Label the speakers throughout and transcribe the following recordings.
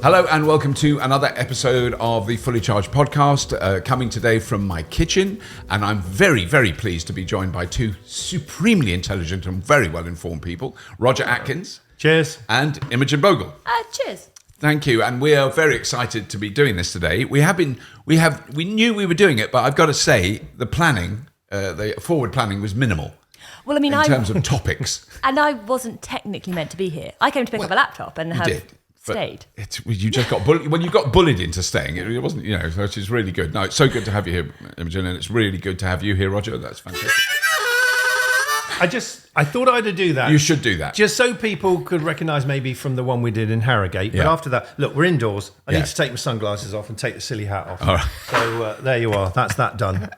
Speaker 1: Hello and welcome to another episode of the Fully Charged podcast, coming today from my kitchen, and I'm very, very pleased to be joined by two supremely intelligent and very well-informed people, Roger Atkins.
Speaker 2: Cheers.
Speaker 1: And Imogen Bhogal.
Speaker 3: Cheers.
Speaker 1: Thank you, and we are very excited to be doing this today. We knew we were doing it, but I've got to say the planning, the forward planning was minimal.
Speaker 3: Well, I mean,
Speaker 1: in terms of topics.
Speaker 3: And I wasn't technically meant to be here. I came to pick up a laptop and have stayed.
Speaker 1: You just got bullied. Well, you got bullied into staying. It wasn't, which is really good. No, it's so good to have you here, Imogen, and it's really good to have you here, Roger. That's fantastic.
Speaker 2: I thought I'd do that.
Speaker 1: You should do that.
Speaker 2: Just so people could recognise maybe from the one we did in Harrogate. But after that, look, we're indoors. I need to take my sunglasses off and take the silly hat off. All right. So there you are. That's that done.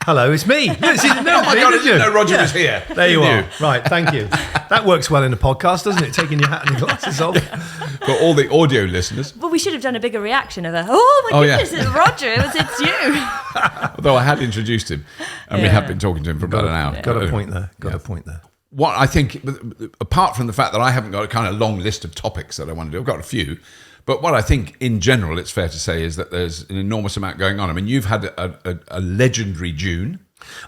Speaker 2: Hello, it's me. Oh
Speaker 1: my God, I didn't know Roger was here.
Speaker 2: There you are. Right, thank you. That works well in a podcast, doesn't it? Taking your hat and your glasses off.
Speaker 1: For all the audio listeners.
Speaker 3: Well, we should have done a bigger reaction of oh my goodness, it's Roger, it's you.
Speaker 1: Although I had introduced him, and we have been talking to him for about an hour.
Speaker 2: Got a point there.
Speaker 1: What I think, apart from the fact that I haven't got a kind of long list of topics that I want to do, I've got a few. But what I think, in general, it's fair to say is that there's an enormous amount going on. I mean, you've had a legendary June.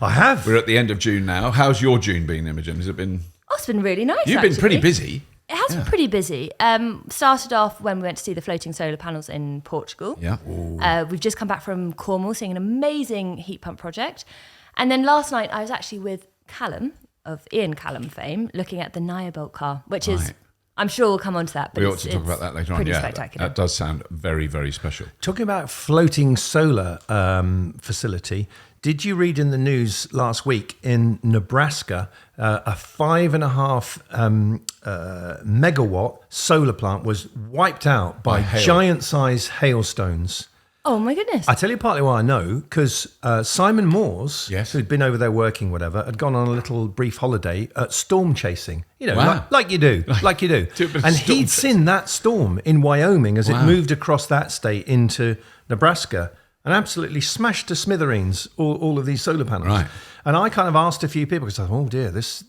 Speaker 2: I have.
Speaker 1: We're at the end of June now. How's your June been, Imogen? Has it been...
Speaker 3: Oh, it's been really nice,
Speaker 1: You've been pretty busy.
Speaker 3: It has been pretty busy. Started off when we went to see the floating solar panels in Portugal.
Speaker 1: Yeah.
Speaker 3: We've just come back from Cornwall, seeing an amazing heat pump project. And then last night, I was actually with Callum, of Ian Callum fame, looking at the Naya Bolt car, which is... I'm sure we'll come on to that. But
Speaker 1: we ought to talk about that later on.
Speaker 3: Pretty spectacular.
Speaker 1: That does sound very, very special.
Speaker 2: Talking about floating solar facility, did you read in the news last week in Nebraska, a 5.5 megawatt solar plant was wiped out by giant-sized hailstones?
Speaker 3: Oh my goodness.
Speaker 2: I tell you partly why I know, because Simon Moores, who'd been over there working, whatever, had gone on a little brief holiday at storm chasing. Like you do. And he'd seen that storm in Wyoming as it moved across that state into Nebraska and absolutely smashed to smithereens all of these solar panels.
Speaker 1: Right.
Speaker 2: And I kind of asked a few people, because I thought, oh dear, this...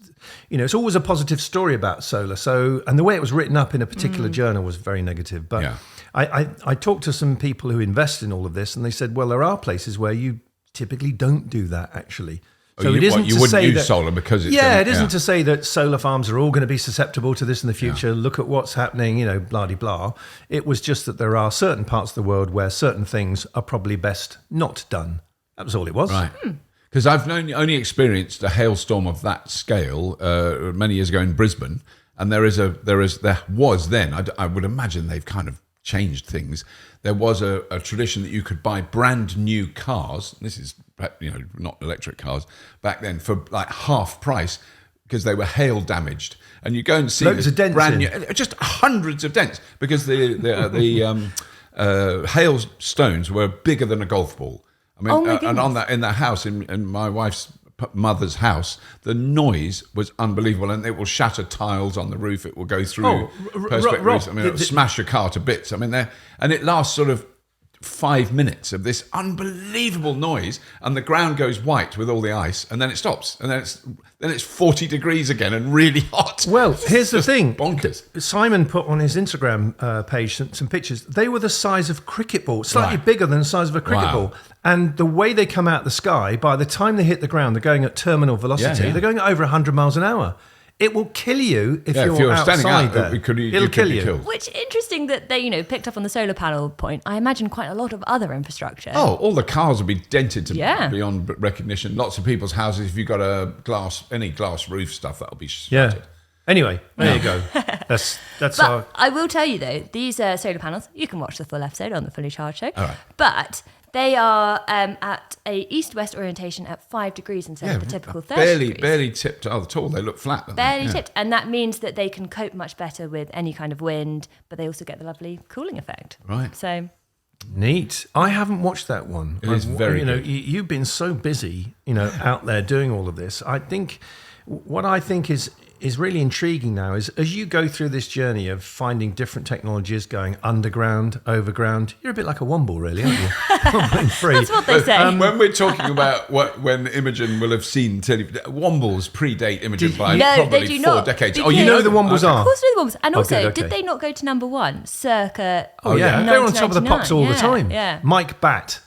Speaker 2: it's always a positive story about solar. So, and the way it was written up in a particular journal was very negative. But I talked to some people who invest in all of this, and they said, well, there are places where you typically don't do that, actually. So
Speaker 1: you wouldn't use solar because it's...
Speaker 2: it isn't to say that solar farms are all going to be susceptible to this in the future. Yeah. Look at what's happening, blah-de-blah. It was just that there are certain parts of the world where certain things are probably best not done. That was all it was.
Speaker 1: Right. Because I've only experienced a hailstorm of that scale many years ago in Brisbane, and there was then, I would imagine they've kind of changed things. There was a tradition that you could buy brand new cars. This is not electric cars back then for like half price because they were hail damaged, and you go and see
Speaker 2: loads of dents
Speaker 1: brand new, just hundreds of dents because the hailstones were bigger than a golf ball. I mean, and on that in that house, in my wife's mother's house, the noise was unbelievable, and it will shatter tiles on the roof. It will go through perspex roofs. I mean, it will smash your car to bits. I mean, and it lasts sort of 5 minutes of this unbelievable noise, and the ground goes white with all the ice, and then it stops, and then it's 40 degrees again and really hot.
Speaker 2: Well, here's the thing.
Speaker 1: Bonkers.
Speaker 2: Simon put on his Instagram page some pictures. They were the size of cricket balls, slightly bigger than the size of a cricket ball. And the way they come out the sky, by the time they hit the ground, they're going at terminal velocity. They're going at over 100 miles an hour. It will kill you if you're
Speaker 1: standing
Speaker 2: outside
Speaker 1: out,
Speaker 2: there.
Speaker 1: It'll kill you.
Speaker 3: Which interesting that they, picked up on the solar panel point. I imagine quite a lot of other infrastructure.
Speaker 1: Oh, all the cars will be dented to beyond recognition. Lots of people's houses, if you've got any glass roof stuff, that'll be shattered.
Speaker 2: Yeah. Anyway, there you go. That's
Speaker 3: but I will tell you though, these solar panels, you can watch the full episode on the Fully Charged show.
Speaker 1: All right.
Speaker 3: But they are at a east-west orientation at 5 degrees instead of the typical 30 degrees.
Speaker 1: Barely tipped at all. They look flat.
Speaker 3: Barely tipped. And that means that they can cope much better with any kind of wind, but they also get the lovely cooling effect.
Speaker 1: Right.
Speaker 3: So...
Speaker 2: Neat. I haven't watched that one.
Speaker 1: It is very good.
Speaker 2: You've been so busy, out there doing all of this. What I think is is really intriguing now is as you go through this journey of finding different technologies, going underground, overground, you're a bit like a womble, really, aren't you?
Speaker 3: That's what they say.
Speaker 1: When we're talking about when Imogen will have seen wombles predate Imogen by probably 4 decades.
Speaker 2: Oh, you know who the wombles are?
Speaker 3: Of course, I know the wombles. And also,
Speaker 2: good,
Speaker 3: did they not go to number 1 circa?
Speaker 2: Oh yeah, they're on top of the pops all the time.
Speaker 3: Yeah.
Speaker 2: Mike Batt,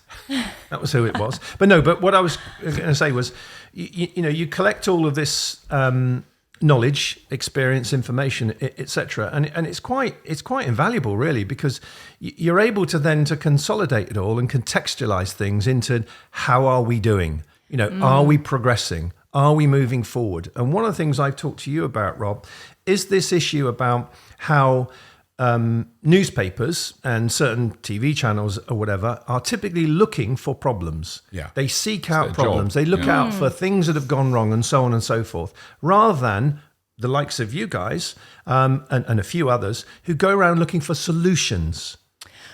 Speaker 2: that was who it was. But what I was going to say was, you collect all of this knowledge, experience, information, etc., and it's quite invaluable, really, because you're able to then to consolidate it all and contextualize things into how are we doing? Are we progressing? Are we moving forward? And one of the things I've talked to you about, Rob, is this issue about how newspapers and certain TV channels or whatever are typically looking for problems.
Speaker 1: Yeah.
Speaker 2: They seek out problems. They look out for things that have gone wrong and so on and so forth, rather than the likes of you guys and a few others who go around looking for solutions.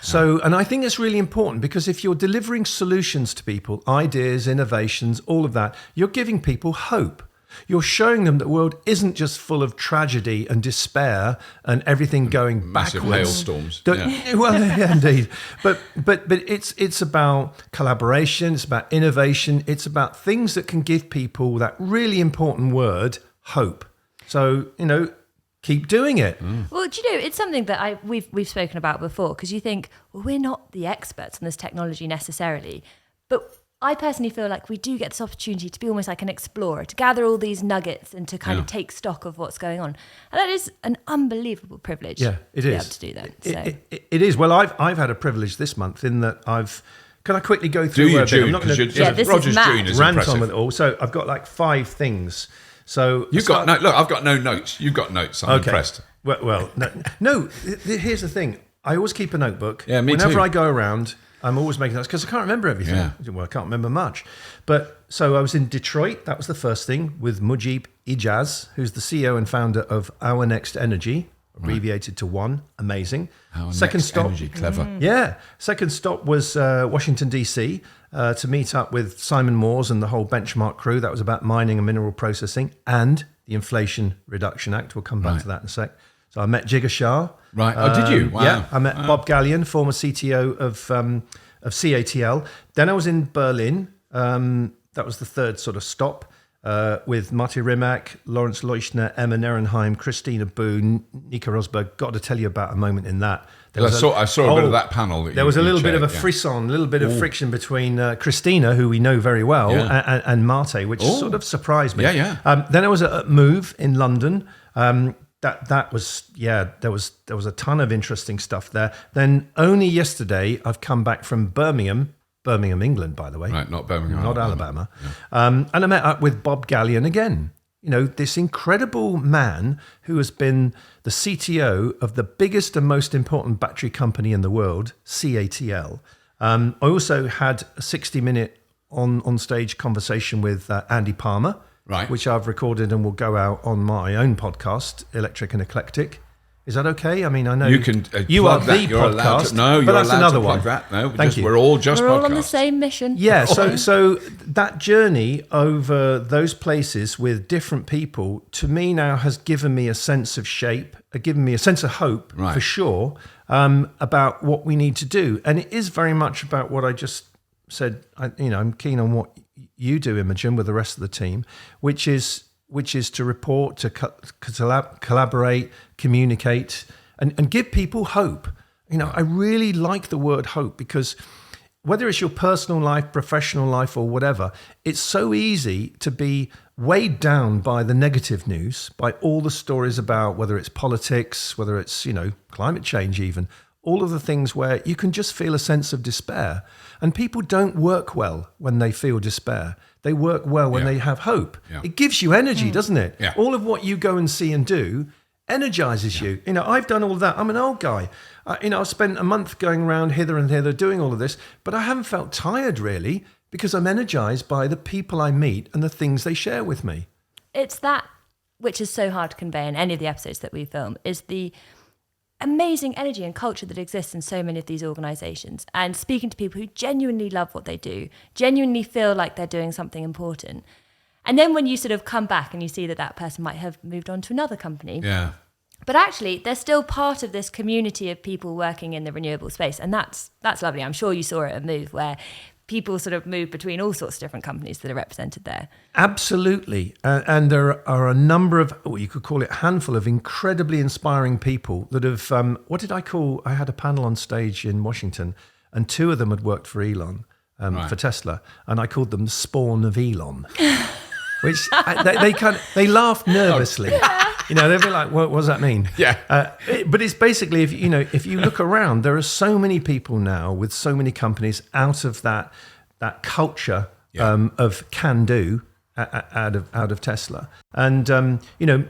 Speaker 2: So, and I think it's really important because if you're delivering solutions to people, ideas, innovations, all of that, you're giving people hope. You're showing them that the world isn't just full of tragedy and despair and everything going
Speaker 1: massive
Speaker 2: backwards.
Speaker 1: Hailstorms.
Speaker 2: Well, yeah, indeed. But it's about collaboration. It's about innovation. It's about things that can give people that really important word, hope. So keep doing it.
Speaker 3: Well, do you know, it's something that we've spoken about before, because you think, well, we're not the experts on this technology necessarily, but I personally feel like we do get this opportunity to be almost like an explorer, to gather all these nuggets and to kind of take stock of what's going on. And that is an unbelievable privilege.
Speaker 2: Yeah, it is.
Speaker 3: To be able to do that. So.
Speaker 2: It is. Well, I've had a privilege this month in that can I quickly go through
Speaker 1: do you,
Speaker 2: a bit?
Speaker 1: June?
Speaker 2: I'm not going
Speaker 3: to.
Speaker 1: Roger's June is
Speaker 2: rant
Speaker 1: impressive.
Speaker 2: on with it all. So I've got like 5 things. So
Speaker 1: I've got no notes. You've got notes. I'm impressed.
Speaker 2: Well, no. Here's the thing. I always keep a notebook.
Speaker 1: Yeah, me
Speaker 2: Whenever
Speaker 1: too.
Speaker 2: I go around, I'm always making notes because I can't remember everything.
Speaker 1: Yeah.
Speaker 2: Well, I can't remember much. But so I was in Detroit. That was the first thing with Mujib Ijaz, who's the CEO and founder of Our Next Energy, abbreviated to ONE. Amazing. Second stop.
Speaker 1: Energy, clever.
Speaker 2: Yeah. Second stop was Washington, D.C. To meet up with Simon Moores and the whole Benchmark crew. That was about mining and mineral processing and the Inflation Reduction Act. We'll come back to that in a sec. So I met Jigger Shah.
Speaker 1: Right. Oh, did you? Wow.
Speaker 2: Yeah. I met Bob Gallion, former CTO of CATL. Then I was in Berlin. That was the third sort of stop with Marty Rimac, Lawrence Leuschner, Emma Nerenheim, Christina Boone, Nika Rosberg. Got to tell you about a moment in that.
Speaker 1: I saw a bit of that panel.
Speaker 2: There was a little bit of a frisson, a little bit of friction between Christina, who we know very well, and Marte, which sort of surprised me.
Speaker 1: Yeah.
Speaker 2: Then I was at Move in London. There was a ton of interesting stuff there. Then only yesterday I've come back from Birmingham, England, by the way.
Speaker 1: Right, not Birmingham.
Speaker 2: Not Alabama. And I met up with Bob Gallion again. This incredible man who has been the CTO of the biggest and most important battery company in the world, CATL. I also had a 60-minute on-stage conversation with Andy Palmer, which I've recorded and will go out on my own podcast, Electric and Eclectic. Is that okay? I mean, I know
Speaker 1: you can.
Speaker 2: You are the
Speaker 1: you're
Speaker 2: podcast.
Speaker 1: You're
Speaker 2: that's
Speaker 1: allowed
Speaker 2: another
Speaker 1: to plug
Speaker 2: one.
Speaker 1: that. No,
Speaker 2: Thank you.
Speaker 1: We're all
Speaker 3: We're
Speaker 1: podcasts.
Speaker 3: all on the same mission.
Speaker 2: Yeah. So that journey over those places with different people, to me now has given me a sense of shape, given me a sense of hope for sure about what we need to do, and it is very much about what I just said. I'm keen on what you do, Imogen, with the rest of the team, which is to report, to collaborate, communicate, and give people hope. I really like the word hope because whether it's your personal life, professional life, or whatever, it's so easy to be weighed down by the negative news, by all the stories about whether it's politics, whether it's, climate change even, all of the things where you can just feel a sense of despair. And people don't work well when they feel despair. They work well when they have hope. Yeah. It gives you energy, doesn't it?
Speaker 1: Yeah.
Speaker 2: All of what you go and see and do energizes you. I've done all of that. I'm an old guy. I've spent a month going around hither and thither doing all of this, but I haven't felt tired really because I'm energized by the people I meet and the things they share with me.
Speaker 3: It's that which is so hard to convey in any of the episodes that we film, is the amazing energy and culture that exists in so many of these organizations, and speaking to people who genuinely love what they do, genuinely feel like they're doing something important. And then when you sort of come back and you see that that person might have moved on to another company.
Speaker 1: Yeah.
Speaker 3: But actually, they're still part of this community of people working in the renewable space. And that's lovely. I'm sure you saw it at Move, where people sort of move between all sorts of different companies that are represented there.
Speaker 2: Absolutely. And there are a number of, you could call it a handful of incredibly inspiring people that have, I had a panel on stage in Washington, and 2 of them had worked for Elon, for Tesla, and I called them the spawn of Elon. Which they laughed nervously. They'd be like, what does that mean?
Speaker 1: Yeah.
Speaker 2: But it's basically, if you look around, there are so many people now with so many companies out of that culture of can do out of Tesla. And,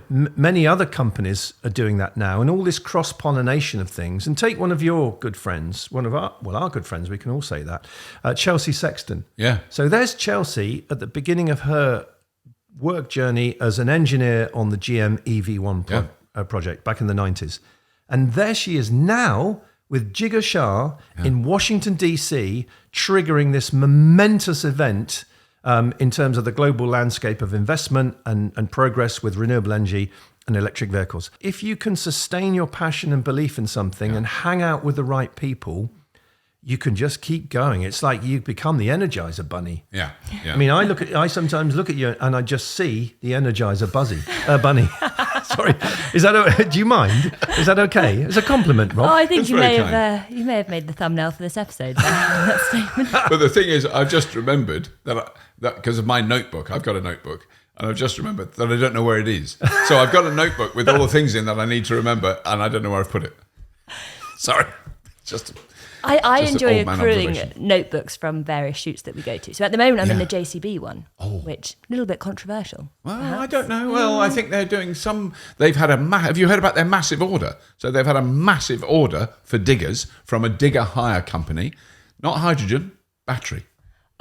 Speaker 2: many other companies are doing that now, and all this cross-pollination of things. And take one of your good friends, our good friends, we can all say that, Czerski Sexton.
Speaker 1: Yeah.
Speaker 2: So there's Czerski at the beginning of her work journey as an engineer on the GM EV1 project back in the 90s. And there she is now with Jigar Shah in Washington, D.C., triggering this momentous event in terms of the global landscape of investment and progress with renewable energy and electric vehicles. If you can sustain your passion and belief in something and hang out with the right people, you can just keep going. It's like you become the Energizer Bunny.
Speaker 1: Yeah.
Speaker 2: I mean, I sometimes look at you and I just see the Energizer Bunny. Sorry, do you mind? Is that okay? It's a compliment, Rob.
Speaker 3: Oh, I think you may have made the thumbnail for this episode. That statement.
Speaker 1: But the thing is, I've just remembered that because of my notebook, I've got a notebook, and I've just remembered that I don't know where it is. So I've got a notebook with all the things in that I need to remember, and I don't know where I've put it. Sorry,
Speaker 3: I enjoy accruing notebooks from various shoots that we go to. So at the moment, I'm in the JCB one, which a little bit controversial.
Speaker 1: Well, perhaps. I don't know. Well, I think they're doing some. They've had have you heard about their massive order? So they've had a massive order for diggers from a digger hire company, not hydrogen, battery.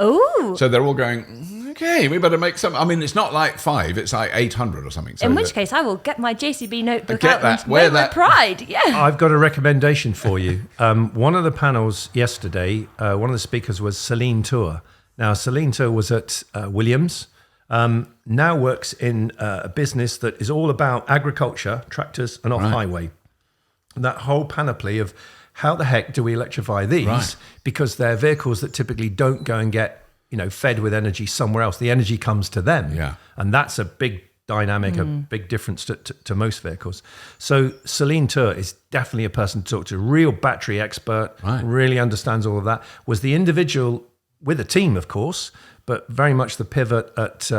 Speaker 3: Oh.
Speaker 1: So they're all going, okay, we better make some. I mean, it's not like 5, it's like 800 or something. So
Speaker 3: in which case, I will get my JCB notebook out and wear that pride. Yeah.
Speaker 2: I've got a recommendation for you. One of the panels yesterday, one of the speakers was Celine Tour. Now, Celine Tour was at Williams, now works in a business that is all about agriculture, tractors, and off-highway. That whole panoply of how the heck do we electrify these? Right. Because they're vehicles that typically don't go and get, fed with energy somewhere else. The energy comes to them.
Speaker 1: Yeah.
Speaker 2: And that's a big dynamic, a big difference to most vehicles. So Celine Tour is definitely a person to talk to, real battery expert, really understands all of that, was the individual with a team, of course, but very much the pivot at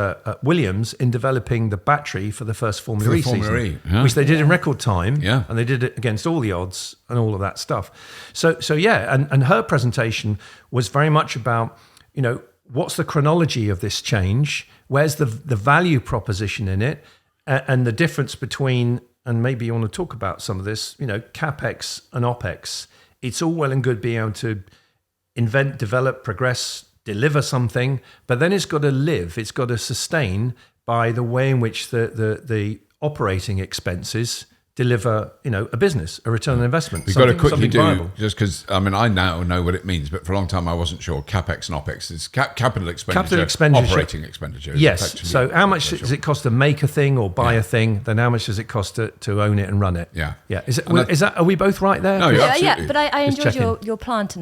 Speaker 2: Williams in developing the battery for the first Formula E season, which they did in record time, and they did it against all the odds and all of that stuff. So and her presentation was very much about, what's the chronology of this change, where's the value proposition in it, and the difference between, and maybe you want to talk about some of this, Capex and Opex. It's all well and good being able to invent, develop, progress, deliver something, but then it's got to live, it's got to sustain by the way in which the operating expenses deliver, a business, a return on investment.
Speaker 1: We've got to quickly do,
Speaker 2: viable.
Speaker 1: Just because, I now know what it means, but for a long time I wasn't sure. Capex and Opex is capital expenditure, operating expenditure.
Speaker 2: Yes, so how much does it cost to make a thing or buy a thing, then how much does it cost to own it and run it?
Speaker 1: Yeah.
Speaker 2: Is that, are we both right there?
Speaker 1: No, absolutely.
Speaker 3: Yeah, but I enjoyed your plant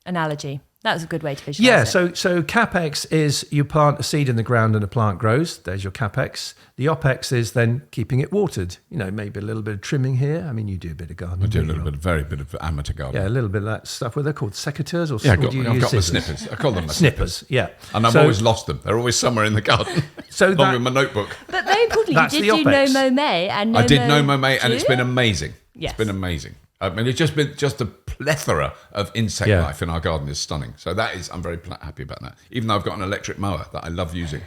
Speaker 3: analogy. That was a good way to visualize
Speaker 2: it. So Capex is you plant a seed in the ground and a plant grows. There's your Capex. The Opex is then keeping it watered. Maybe a little bit of trimming here. I mean, you do a bit of gardening.
Speaker 1: I do a very bit of amateur gardening.
Speaker 2: Yeah, a little bit of that stuff. What are they called? Secateurs or
Speaker 1: I've got my snippers. I call them my
Speaker 2: snippers. Yeah.
Speaker 1: And I've always lost them. They're always somewhere in the garden. Along with my notebook.
Speaker 3: But very importantly, you did do No Mow May and
Speaker 1: I did No Mow May, and it's been amazing.
Speaker 3: Yes.
Speaker 1: It's been amazing. I mean, it's just been a plethora of insect life in our garden is stunning. So I'm very happy about that. Even though I've got an electric mower that I love using.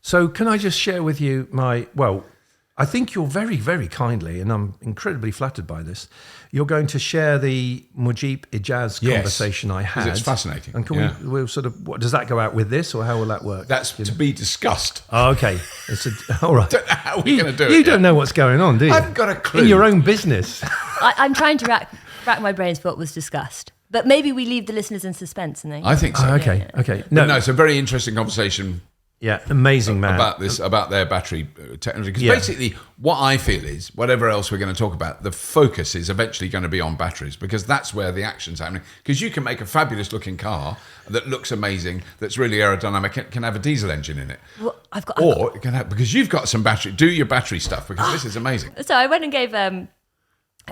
Speaker 2: So can I just share with you I think you're very, very kindly, and I'm incredibly flattered by this, you're going to share the Mujib Ijaz conversation I had.
Speaker 1: It's fascinating.
Speaker 2: And can we'll sort of, does that go out with this, or how will that work?
Speaker 1: That's to be discussed.
Speaker 2: Oh, okay. All right.
Speaker 1: I don't know how we're going to do it.
Speaker 2: You don't know what's going on, do you?
Speaker 1: I haven't got a clue.
Speaker 2: In your own business.
Speaker 3: I'm trying to rack my brains for what was discussed. But maybe we leave the listeners in suspense. And
Speaker 1: I think so.
Speaker 2: Okay.
Speaker 1: No, it's a very interesting conversation
Speaker 2: Yeah, amazing man.
Speaker 1: About their battery technology. Because basically, what I feel is, whatever else we're going to talk about, the focus is eventually going to be on batteries, because that's where the action's happening. Because you can make a fabulous looking car that looks amazing, that's really aerodynamic, can have a diesel engine in it.
Speaker 3: Well,
Speaker 1: it can have, because you've got some battery. Do your battery stuff, because this is amazing.
Speaker 3: So I went and gave a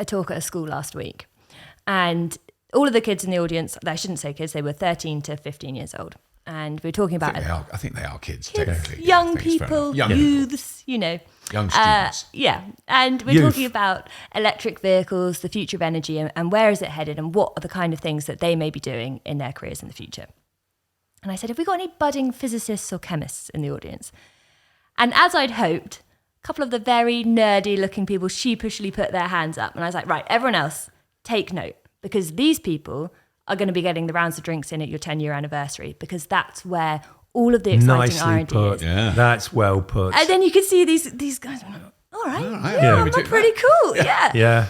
Speaker 3: talk at a school last week, and all of the kids in the audience, I shouldn't say kids, they were 13 to 15 years old. And we were talking about...
Speaker 1: I think they are kids, technically.
Speaker 3: Young people, youths, you know.
Speaker 1: Young students.
Speaker 3: And we're talking about electric vehicles, the future of energy, and where is it headed, and what are the kind of things that they may be doing in their careers in the future. And I said, have we got any budding physicists or chemists in the audience? And as I'd hoped, a couple of the very nerdy-looking people sheepishly put their hands up. And I was like, right, everyone else, take note, because these people are going to be getting the rounds of drinks in at your 10-year anniversary, because that's where all of the exciting R&D is.
Speaker 2: Yeah. That's well put.
Speaker 3: And then you can see these guys, all right, that's pretty cool, yeah.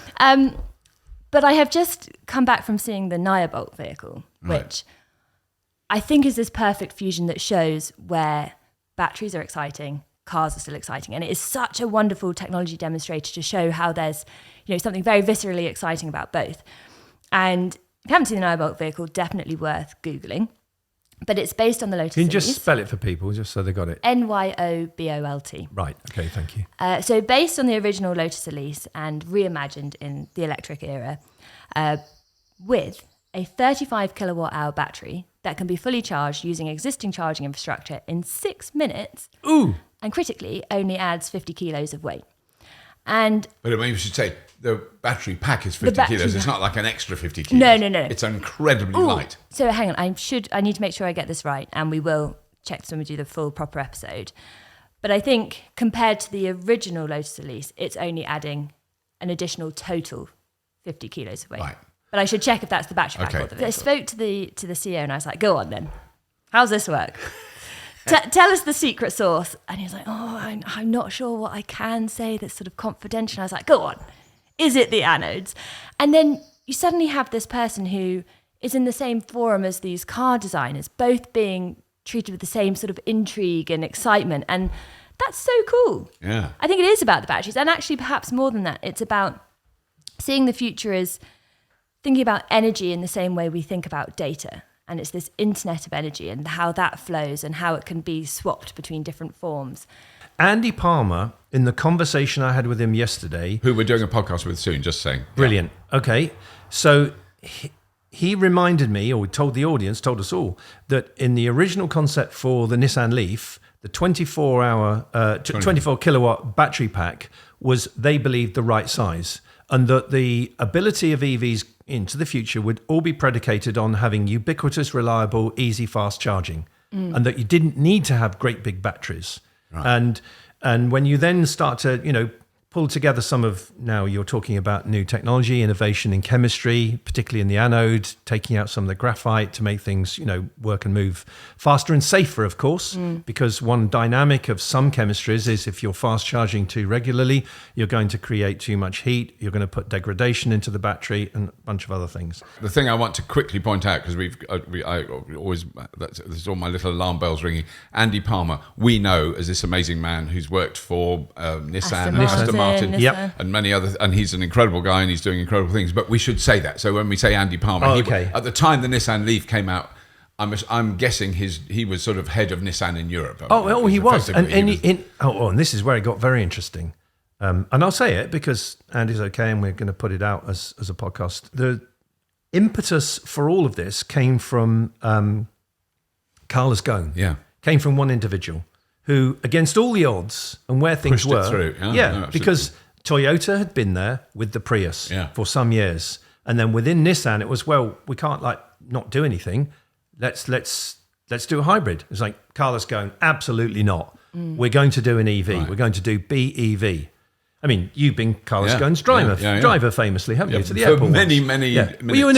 Speaker 3: But I have just come back from seeing the Naya Bolt vehicle, which I think is this perfect fusion that shows where batteries are exciting, cars are still exciting, and it is such a wonderful technology demonstrator to show how there's something very viscerally exciting about both. And if you haven't seen the Naya Bolt vehicle, definitely worth Googling. But it's based on the Lotus
Speaker 2: Can you
Speaker 3: Elise.
Speaker 2: just spell it for people, just so they got it?
Speaker 3: Nyobolt.
Speaker 2: Right, okay, thank you.
Speaker 3: So based on the original Lotus Elise and reimagined in the electric era, with a 35 kilowatt hour battery that can be fully charged using existing charging infrastructure in 6 minutes.
Speaker 2: Ooh!
Speaker 3: And critically, only adds 50 kilos of weight. But
Speaker 1: I mean, you should say the battery pack is 50 kilos. It's not like an extra 50 kilos.
Speaker 3: No.
Speaker 1: It's incredibly light.
Speaker 3: So hang on, I need to make sure I get this right, and we will check this when we do the full proper episode. But I think compared to the original Lotus Elise, it's only adding an additional total 50 kilos of weight. Right. But I should check if that's the battery pack or the vehicle. I spoke to the CEO and I was like, go on then. How's this work? Tell us the secret sauce. And he was like, I'm not sure what I can say that's sort of confidential. I was like, go on. Is it the anodes? And then you suddenly have this person who is in the same forum as these car designers, both being treated with the same sort of intrigue and excitement. And that's so cool.
Speaker 1: Yeah.
Speaker 3: I think it is about the batteries. And actually, perhaps more than that, it's about seeing the future as thinking about energy in the same way we think about data. And it's this internet of energy and how that flows and how it can be swapped between different forms.
Speaker 2: Andy Palmer, in the conversation I had with him yesterday...
Speaker 1: Who we're doing a podcast with soon, just saying.
Speaker 2: Brilliant. Yeah. Okay. So he reminded me, or told the audience, told us all, that in the original concept for the Nissan Leaf, the 24 kilowatt battery pack was, they believed, the right size. And that the ability of EVs into the future would all be predicated on having ubiquitous, reliable, easy, fast charging. And that you didn't need to have great big batteries. Right. And when you then start to, pull together some of, now you're talking about new technology, innovation in chemistry, particularly in the anode, taking out some of the graphite to make things, work and move faster and safer, of course, because one dynamic of some chemistries is if you're fast charging too regularly, you're going to create too much heat, you're going to put degradation into the battery and a bunch of other things.
Speaker 1: The thing I want to quickly point out, because I always, there's all my little alarm bells ringing, Andy Palmer, we know as this amazing man who's worked for Nissan, Aston Martin, and many other, and he's an incredible guy and he's doing incredible things. But we should say that. So when we say Andy Palmer, at the time the Nissan Leaf came out, I'm guessing he was sort of head of Nissan in Europe.
Speaker 2: He was, and this is where it got very interesting. And I'll say it because Andy's okay, and we're going to put it out as a podcast. The impetus for all of this came from Carlos Ghosn.
Speaker 1: Yeah,
Speaker 2: came from one individual who, against all the odds and where things
Speaker 1: pushed
Speaker 2: were,
Speaker 1: it through.
Speaker 2: Because Toyota had been there with the Prius for some years, and then within Nissan, it was, well, we can't not do anything. Let's do a hybrid. It's like Carlos going, absolutely not. We're going to do an EV. Right. We're going to do BEV. I mean, you've been Carlos Ghosn's driver famously, haven't you, to the airport?
Speaker 1: Many minutes.
Speaker 2: Were you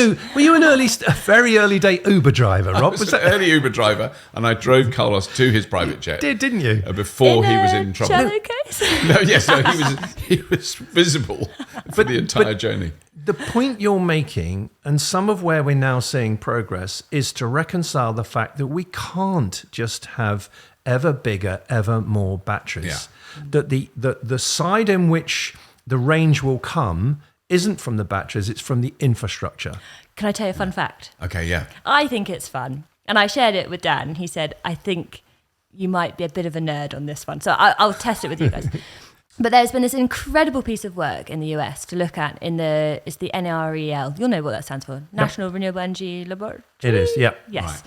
Speaker 2: an very early day Uber driver, Rob?
Speaker 1: I was an early Uber driver, and I drove Carlos to his private jet.
Speaker 2: Didn't you?
Speaker 1: Before he was in trouble.
Speaker 3: Cello case?
Speaker 1: He was visible for the entire journey.
Speaker 2: The point you're making, and some of where we're now seeing progress, is to reconcile the fact that we can't just have ever bigger, ever more batteries. That the side in which the range will come isn't from the batteries, it's from the infrastructure.
Speaker 3: Can I tell you a fun fact?
Speaker 1: Okay, yeah.
Speaker 3: I think it's fun. And I shared it with Dan. He said, I think you might be a bit of a nerd on this one. So I'll test it with you guys. But there's been this incredible piece of work in the US to look at it's the NREL. You'll know what that stands for. National Renewable Energy Laboratory.
Speaker 2: It is, yeah.
Speaker 3: Yes.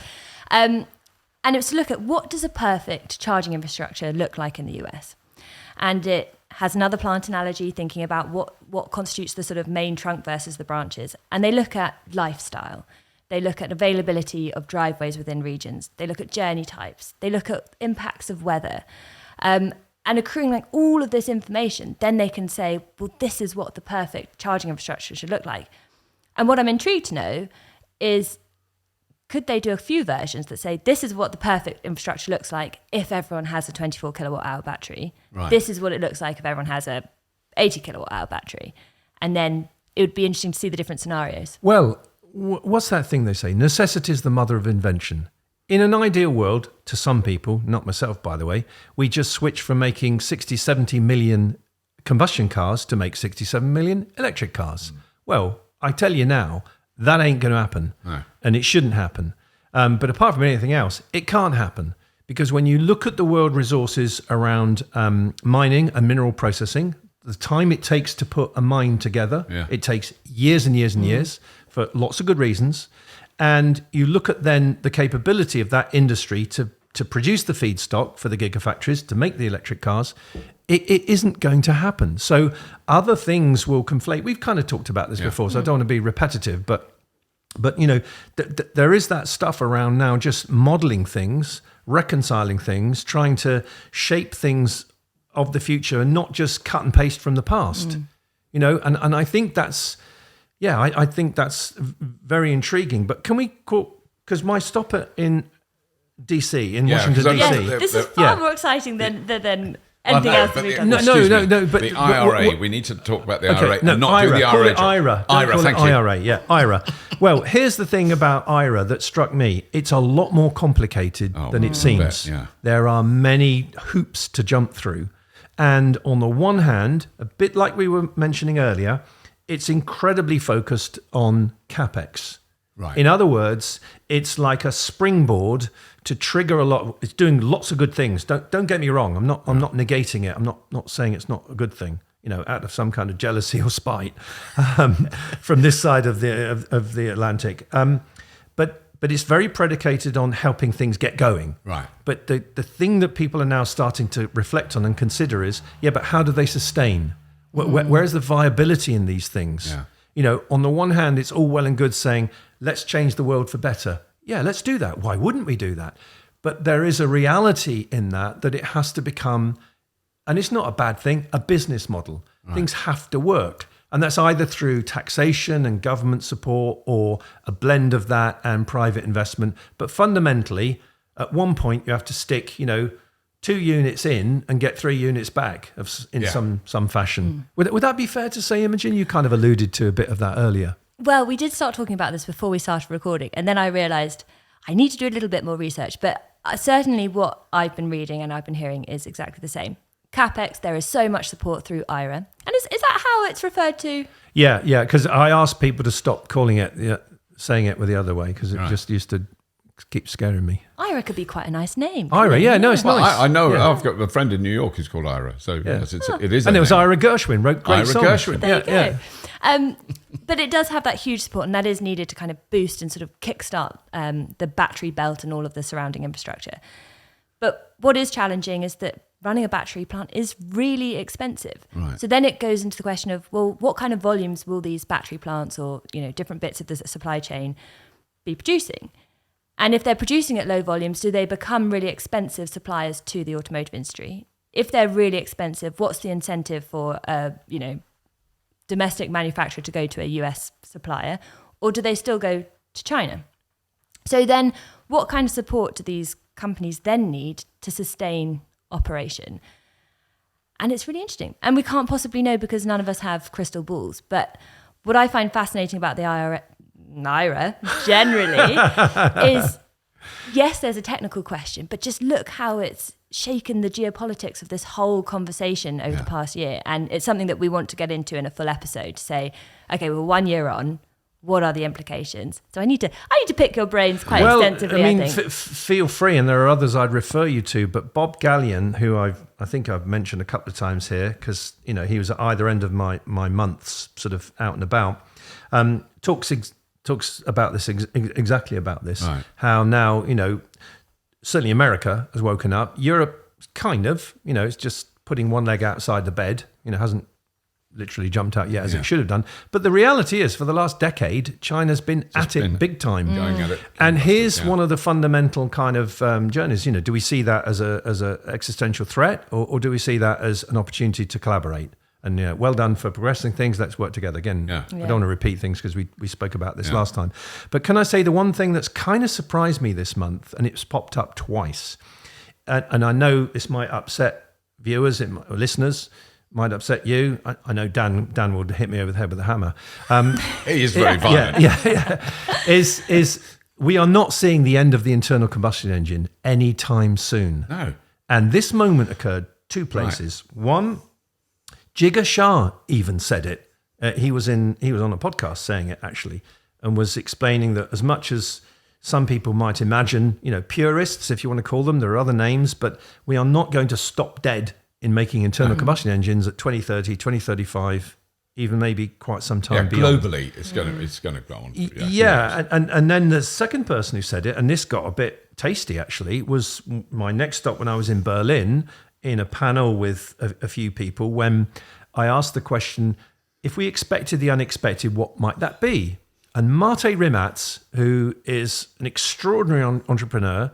Speaker 3: Right. And it's to look at what does a perfect charging infrastructure look like in the US. And it has another plant analogy thinking about what constitutes the sort of main trunk versus the branches. And they look at lifestyle. They look at availability of driveways within regions. They look at journey types. They look at impacts of weather. And accruing like all of this information, then they can say, well, this is what the perfect charging infrastructure should look like. And what I'm intrigued to know is, could they do a few versions that say, this is what the perfect infrastructure looks like if everyone has a 24 kilowatt hour battery. Right. This is what it looks like if everyone has a 80 kilowatt hour battery. And then it would be interesting to see the different scenarios.
Speaker 2: Well, what's that thing they say? Necessity is the mother of invention. In an ideal world, to some people, not myself, by the way, we just switch from making 60, 70 million combustion cars to make 67 million electric cars. Well, I tell you now, that ain't going to happen. No. And it shouldn't happen. But apart from anything else, it can't happen. Because when you look at the world resources around mining and mineral processing, the time it takes to put a mine together, it takes years and years and years for lots of good reasons. And you look at then the capability of that industry to produce the feedstock for the gigafactories, to make the electric cars, it isn't going to happen. So other things will conflate. We've kind of talked about this before, so I don't want to be repetitive, but you know, there is that stuff around now, just modeling things, reconciling things, trying to shape things of the future and not just cut and paste from the past. You know, and I think that's, I think that's very intriguing. But can we call, because my stop in DC, in Washington DC.
Speaker 3: This is far more exciting than anything else that we've done.
Speaker 2: No, but
Speaker 1: the IRA, we need to talk about the IRA and not
Speaker 2: IRA,
Speaker 1: do the IRA.
Speaker 2: IRA, thank you. IRA, IRA. Well, here's the thing about IRA that struck me. It's a lot more complicated than it seems. There are many hoops to jump through. And on the one hand, a bit like we were mentioning earlier, it's incredibly focused on Capex.
Speaker 1: Right.
Speaker 2: In other words, it's like a springboard to trigger a lot. It's doing lots of good things. Don't get me wrong. I'm not negating it. I'm not saying it's not a good thing. You know, out of some kind of jealousy or spite from this side of the Atlantic. But it's very predicated on helping things get going.
Speaker 1: Right.
Speaker 2: But the thing that people are now starting to reflect on and consider is, but how do they sustain? Where's the viability in these things?
Speaker 1: Yeah.
Speaker 2: You know, on the one hand, it's all well and good saying, let's change the world for better. Yeah, let's do that. Why wouldn't we do that? But there is a reality in that it has to become, and it's not a bad thing, a business model. Right. Things have to work. And that's either through taxation and government support or a blend of that and private investment. But fundamentally, at one point, you have to stick, 2 units in and get 3 units back in some fashion. Would that be fair to say, Imogen? You kind of alluded to a bit of that earlier.
Speaker 3: Well, we did start talking about this before we started recording. And then I realised I need to do a little bit more research. But certainly what I've been reading and I've been hearing is exactly the same. Capex, there is so much support through IRA. And is that how it's referred to? Yeah,
Speaker 2: because I asked people to stop calling it, saying it with the other way, because it just used to keep scaring me.
Speaker 3: IRA could be quite a nice name.
Speaker 2: IRA, it's nice.
Speaker 1: I know. Yeah. I've got a friend in New York who's called Ira, so yes, it is.
Speaker 2: And it was Ira Gershwin wrote great songs.
Speaker 1: Gershwin.
Speaker 3: There you go. But it does have that huge support, and that is needed to kind of boost and sort of kickstart the battery belt and all of the surrounding infrastructure. But what is challenging is that running a battery plant is really expensive.
Speaker 1: Right.
Speaker 3: So then it goes into the question of, well, what kind of volumes will these battery plants or different bits of the supply chain be producing? And if they're producing at low volumes, do they become really expensive suppliers to the automotive industry? If they're really expensive, what's the incentive for a domestic manufacturer to go to a US supplier? Or do they still go to China? So then what kind of support do these companies then need to sustain operation? And it's really interesting. And we can't possibly know because none of us have crystal balls. But what I find fascinating about the IRA generally is yes, there's a technical question, but just look how it's shaken the geopolitics of this whole conversation over the past year. And it's something that we want to get into in a full episode to say, okay, well, 1 year on, what are the implications? So I need to pick your brains quite extensively.
Speaker 2: I mean,
Speaker 3: I think.
Speaker 2: Feel free, and there are others I'd refer you to. But Bob Gallion, who I think I've mentioned a couple of times here, because he was at either end of my months, sort of out and about, talks about this exactly about this. Right. How now certainly America has woken up. Europe kind of it's just putting one leg outside the bed. Hasn't literally jumped out yet as it should have done. But the reality is, for the last decade, China's been at it big time.
Speaker 1: Going at it.
Speaker 2: And here's one of the fundamental kind of journeys. Do we see that as a existential threat, or do we see that as an opportunity to collaborate? And well done for progressing things. Let's work together again. I don't want to repeat things because we spoke about this last time. But can I say the one thing that's kind of surprised me this month, and it's popped up twice, and I know this might upset viewers, or listeners, might upset you. I know Dan would hit me over the head with a hammer.
Speaker 1: He is very violent.
Speaker 2: Is we are not seeing the end of the internal combustion engine anytime soon.
Speaker 1: No.
Speaker 2: And this moment occurred two places. Right. One, Jigar Shah even said it. He was on a podcast saying it actually, and was explaining that as much as some people might imagine, purists, if you want to call them, there are other names, but we are not going to stop dead in making internal combustion engines at 2030, 2035, even maybe quite some time beyond.
Speaker 1: Globally, it's going to go on.
Speaker 2: And then the second person who said it, and this got a bit tasty actually, was my next stop when I was in Berlin in a panel with a few people, when I asked the question, if we expected the unexpected, what might that be? And Mate Rimatz, who is an extraordinary entrepreneur,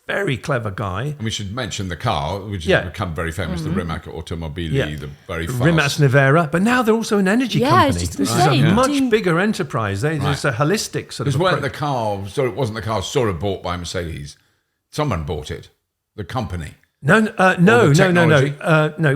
Speaker 2: very clever guy.
Speaker 1: And we should mention the car, which has become very famous, the Rimac Automobili, the very fast.
Speaker 2: Rimac Nevera, but now they're also an energy company.
Speaker 3: It's a
Speaker 2: much bigger enterprise. It's a holistic sort of approach.
Speaker 1: It wasn't the car sort of bought by Mercedes. Someone bought it, the company.
Speaker 2: No.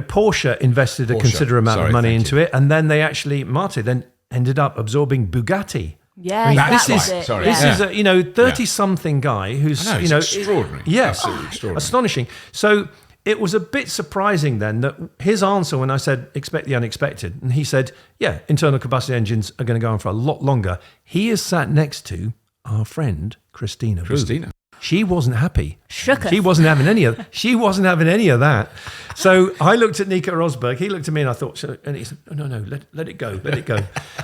Speaker 2: Porsche invested a considerable amount of money into it, and then Mate then ended up absorbing Bugatti.
Speaker 3: Yeah,
Speaker 2: this is 30-something guy who's
Speaker 1: extraordinary.
Speaker 2: Absolutely
Speaker 1: extraordinary,
Speaker 2: astonishing. So it was a bit surprising then that his answer when I said expect the unexpected, and he said, internal combustion engines are going to go on for a lot longer. He is sat next to our friend Christina. She wasn't happy. She wasn't having any of that. So I looked at Nico Rosberg. He looked at me, and I thought, and he said, "No, let it go."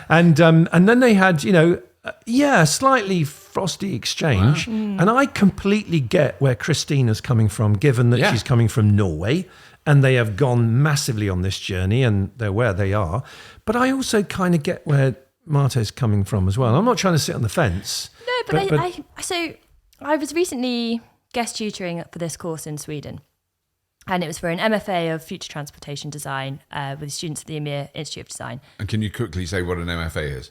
Speaker 2: and then they had, a slightly frosty exchange. Wow. And I completely get where Christina's coming from, given that she's coming from Norway, and they have gone massively on this journey, and they're where they are. But I also kind of get where Mate's coming from as well. I'm not trying to sit on the fence.
Speaker 3: No, but I was recently guest tutoring for this course in Sweden, and it was for an MFA of Future Transportation Design with students at the EMEA Institute of Design.
Speaker 1: And can you quickly say what an MFA is?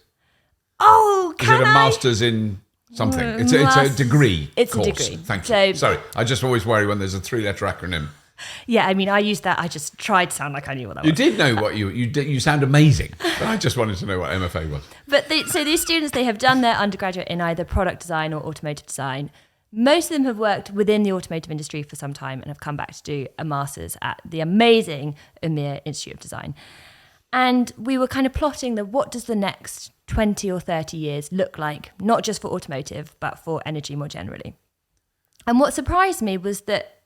Speaker 3: Oh,
Speaker 1: is it a master's in something? It's a degree.
Speaker 3: It's
Speaker 1: course.
Speaker 3: A degree.
Speaker 1: Thank you. Sorry, I just always worry when there's a 3-letter acronym.
Speaker 3: Yeah, I mean, I used that. I just tried to sound like I knew what that was.
Speaker 1: You did know what you did. You sound amazing. But I just wanted to know what MFA was.
Speaker 3: But so these students, they have done their undergraduate in either product design or automotive design. Most of them have worked within the automotive industry for some time and have come back to do a master's at the amazing EMEA Institute of Design. And we were kind of plotting what does the next 20 or 30 years look like, not just for automotive, but for energy more generally. And what surprised me was that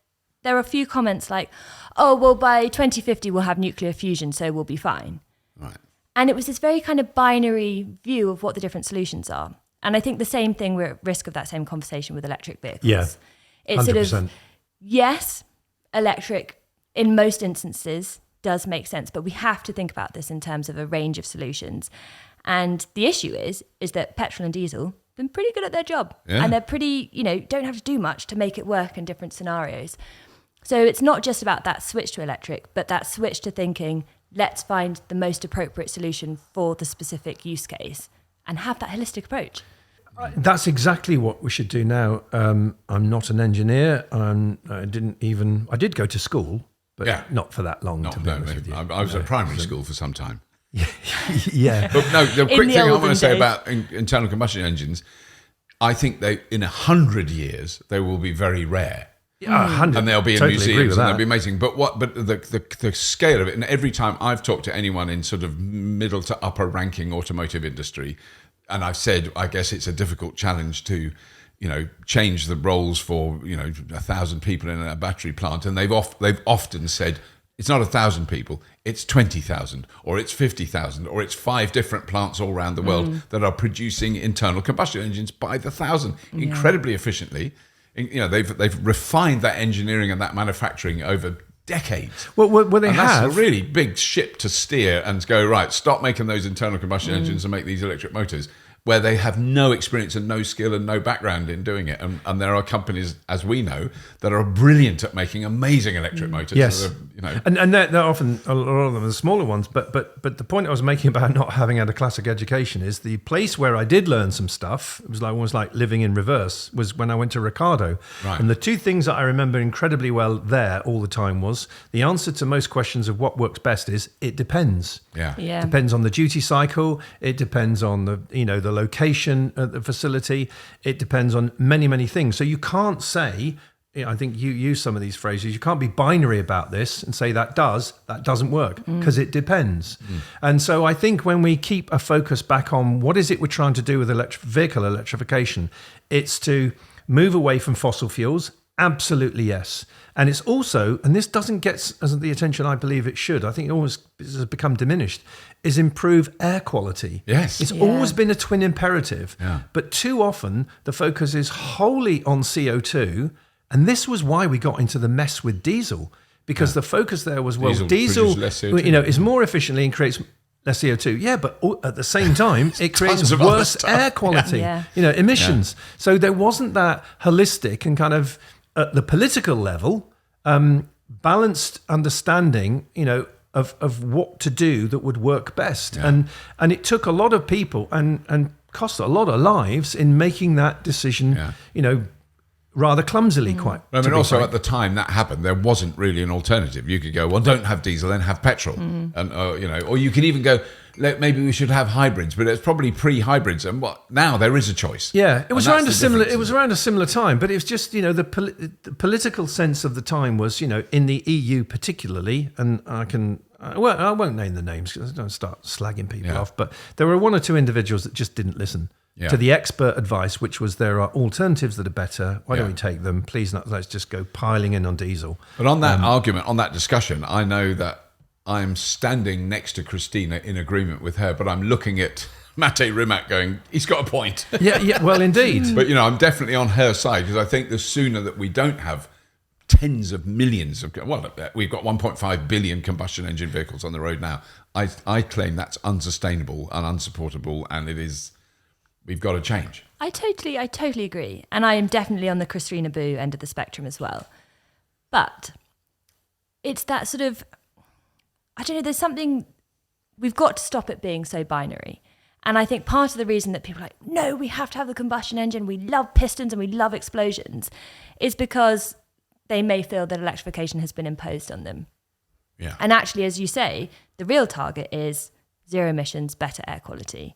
Speaker 3: there were a few comments like, oh, well, by 2050, we'll have nuclear fusion, so we'll be fine.
Speaker 1: Right.
Speaker 3: And it was this very kind of binary view of what the different solutions are. And I think the same thing, we're at risk of that same conversation with electric vehicles.
Speaker 2: Yeah,
Speaker 3: it's
Speaker 2: 100%.
Speaker 3: sort of, yes, electric in most instances does make sense, but we have to think about this in terms of a range of solutions. And the issue is that petrol and diesel have been pretty good at their job. Yeah. And they're pretty, don't have to do much to make it work in different scenarios. So it's not just about that switch to electric, but that switch to thinking, let's find the most appropriate solution for the specific use case and have that holistic approach.
Speaker 2: That's exactly what we should do now. I'm not an engineer. I did go to school, but not for that long, to be honest with you.
Speaker 1: I was at primary school for some time.
Speaker 2: Yeah.
Speaker 1: But no, the quick thing I want to say about internal combustion engines, I think in 100 years, they will be very rare.
Speaker 2: Yeah, 100.
Speaker 1: And they'll be in
Speaker 2: totally
Speaker 1: museums and they'll be amazing. But the scale of it, and every time I've talked to anyone in sort of middle to upper ranking automotive industry, and I've said, I guess it's a difficult challenge to, change the roles for, 1,000 people in a battery plant. And they've often said, it's not 1,000 people, it's 20,000, or it's 50,000, or it's 5 different plants all around the world that are producing internal combustion engines by the thousand, incredibly efficiently. They've refined that engineering and that manufacturing over decades.
Speaker 2: Well, they have.
Speaker 1: That's a really big ship to steer and go, right, stop making those internal combustion engines and make these electric motors, where they have no experience and no skill and no background in doing it. And there are companies, as we know, that are brilliant at making amazing electric motors.
Speaker 2: Yes. And they're often, a lot of them are the smaller ones. But the point I was making about not having had a classic education is the place where I did learn some stuff, it was almost like living in reverse, was when I went to Ricardo.
Speaker 1: Right.
Speaker 2: And the two things that I remember incredibly well there all the time was the answer to most questions of what works best is it depends.
Speaker 1: Yeah.
Speaker 3: Yeah.
Speaker 2: It depends on the duty cycle. It depends on the location at the facility. It depends on many, many things. So you can't say, I think you use some of these phrases, you can't be binary about this and say that doesn't work, because it depends. And so I think when we keep a focus back on what is it we're trying to do with vehicle electrification, it's to move away from fossil fuels. Absolutely, yes. And it's also, and this doesn't get the attention I believe it should, I think it always has become diminished, is improve air quality.
Speaker 1: Yes.
Speaker 2: It's always been a twin imperative.
Speaker 1: Yeah.
Speaker 2: But too often, the focus is wholly on CO2. And this was why we got into the mess with diesel, because the focus there was, diesel is more efficiently and creates less CO2. Yeah, but at the same time, it creates worse air quality, emissions. Yeah. So there wasn't that holistic and kind of, at the political level, balanced understanding, of what to do that would work best. Yeah. And it took a lot of people and cost a lot of lives in making that decision, rather clumsily quite.
Speaker 1: I mean, also at the time that happened, there wasn't really an alternative. You could go, well, don't have diesel, then have petrol. And, or you could even go, maybe we should have hybrids, but it's probably pre-hybrids. And now there is a choice.
Speaker 2: Yeah, it was around a similar time, but it was just, the political sense of the time was, in the EU particularly, and I won't name the names because I don't start slagging people off, but there were one or two individuals that just didn't listen to the expert advice, which was there are alternatives that are better. Why don't we take them? Please, let's just go piling in on diesel.
Speaker 1: But on that argument, on that discussion, I know that I'm standing next to Christina in agreement with her, but I'm looking at Mate Rimac going, he's got a point.
Speaker 2: Yeah, well, indeed.
Speaker 1: But, I'm definitely on her side, because I think the sooner that we don't have tens of millions of, we've got 1.5 billion combustion engine vehicles on the road now. I claim that's unsustainable and unsupportable, and we've got to change.
Speaker 3: I totally agree. And I am definitely on the Christina Boo end of the spectrum as well. But it's that sort of, I don't know, there's something, we've got to stop it being so binary. And I think part of the reason that people are like, no, we have to have the combustion engine, we love pistons and we love explosions, is because they may feel that electrification has been imposed on them.
Speaker 1: Yeah.
Speaker 3: And actually, as you say, the real target is zero emissions, better air quality.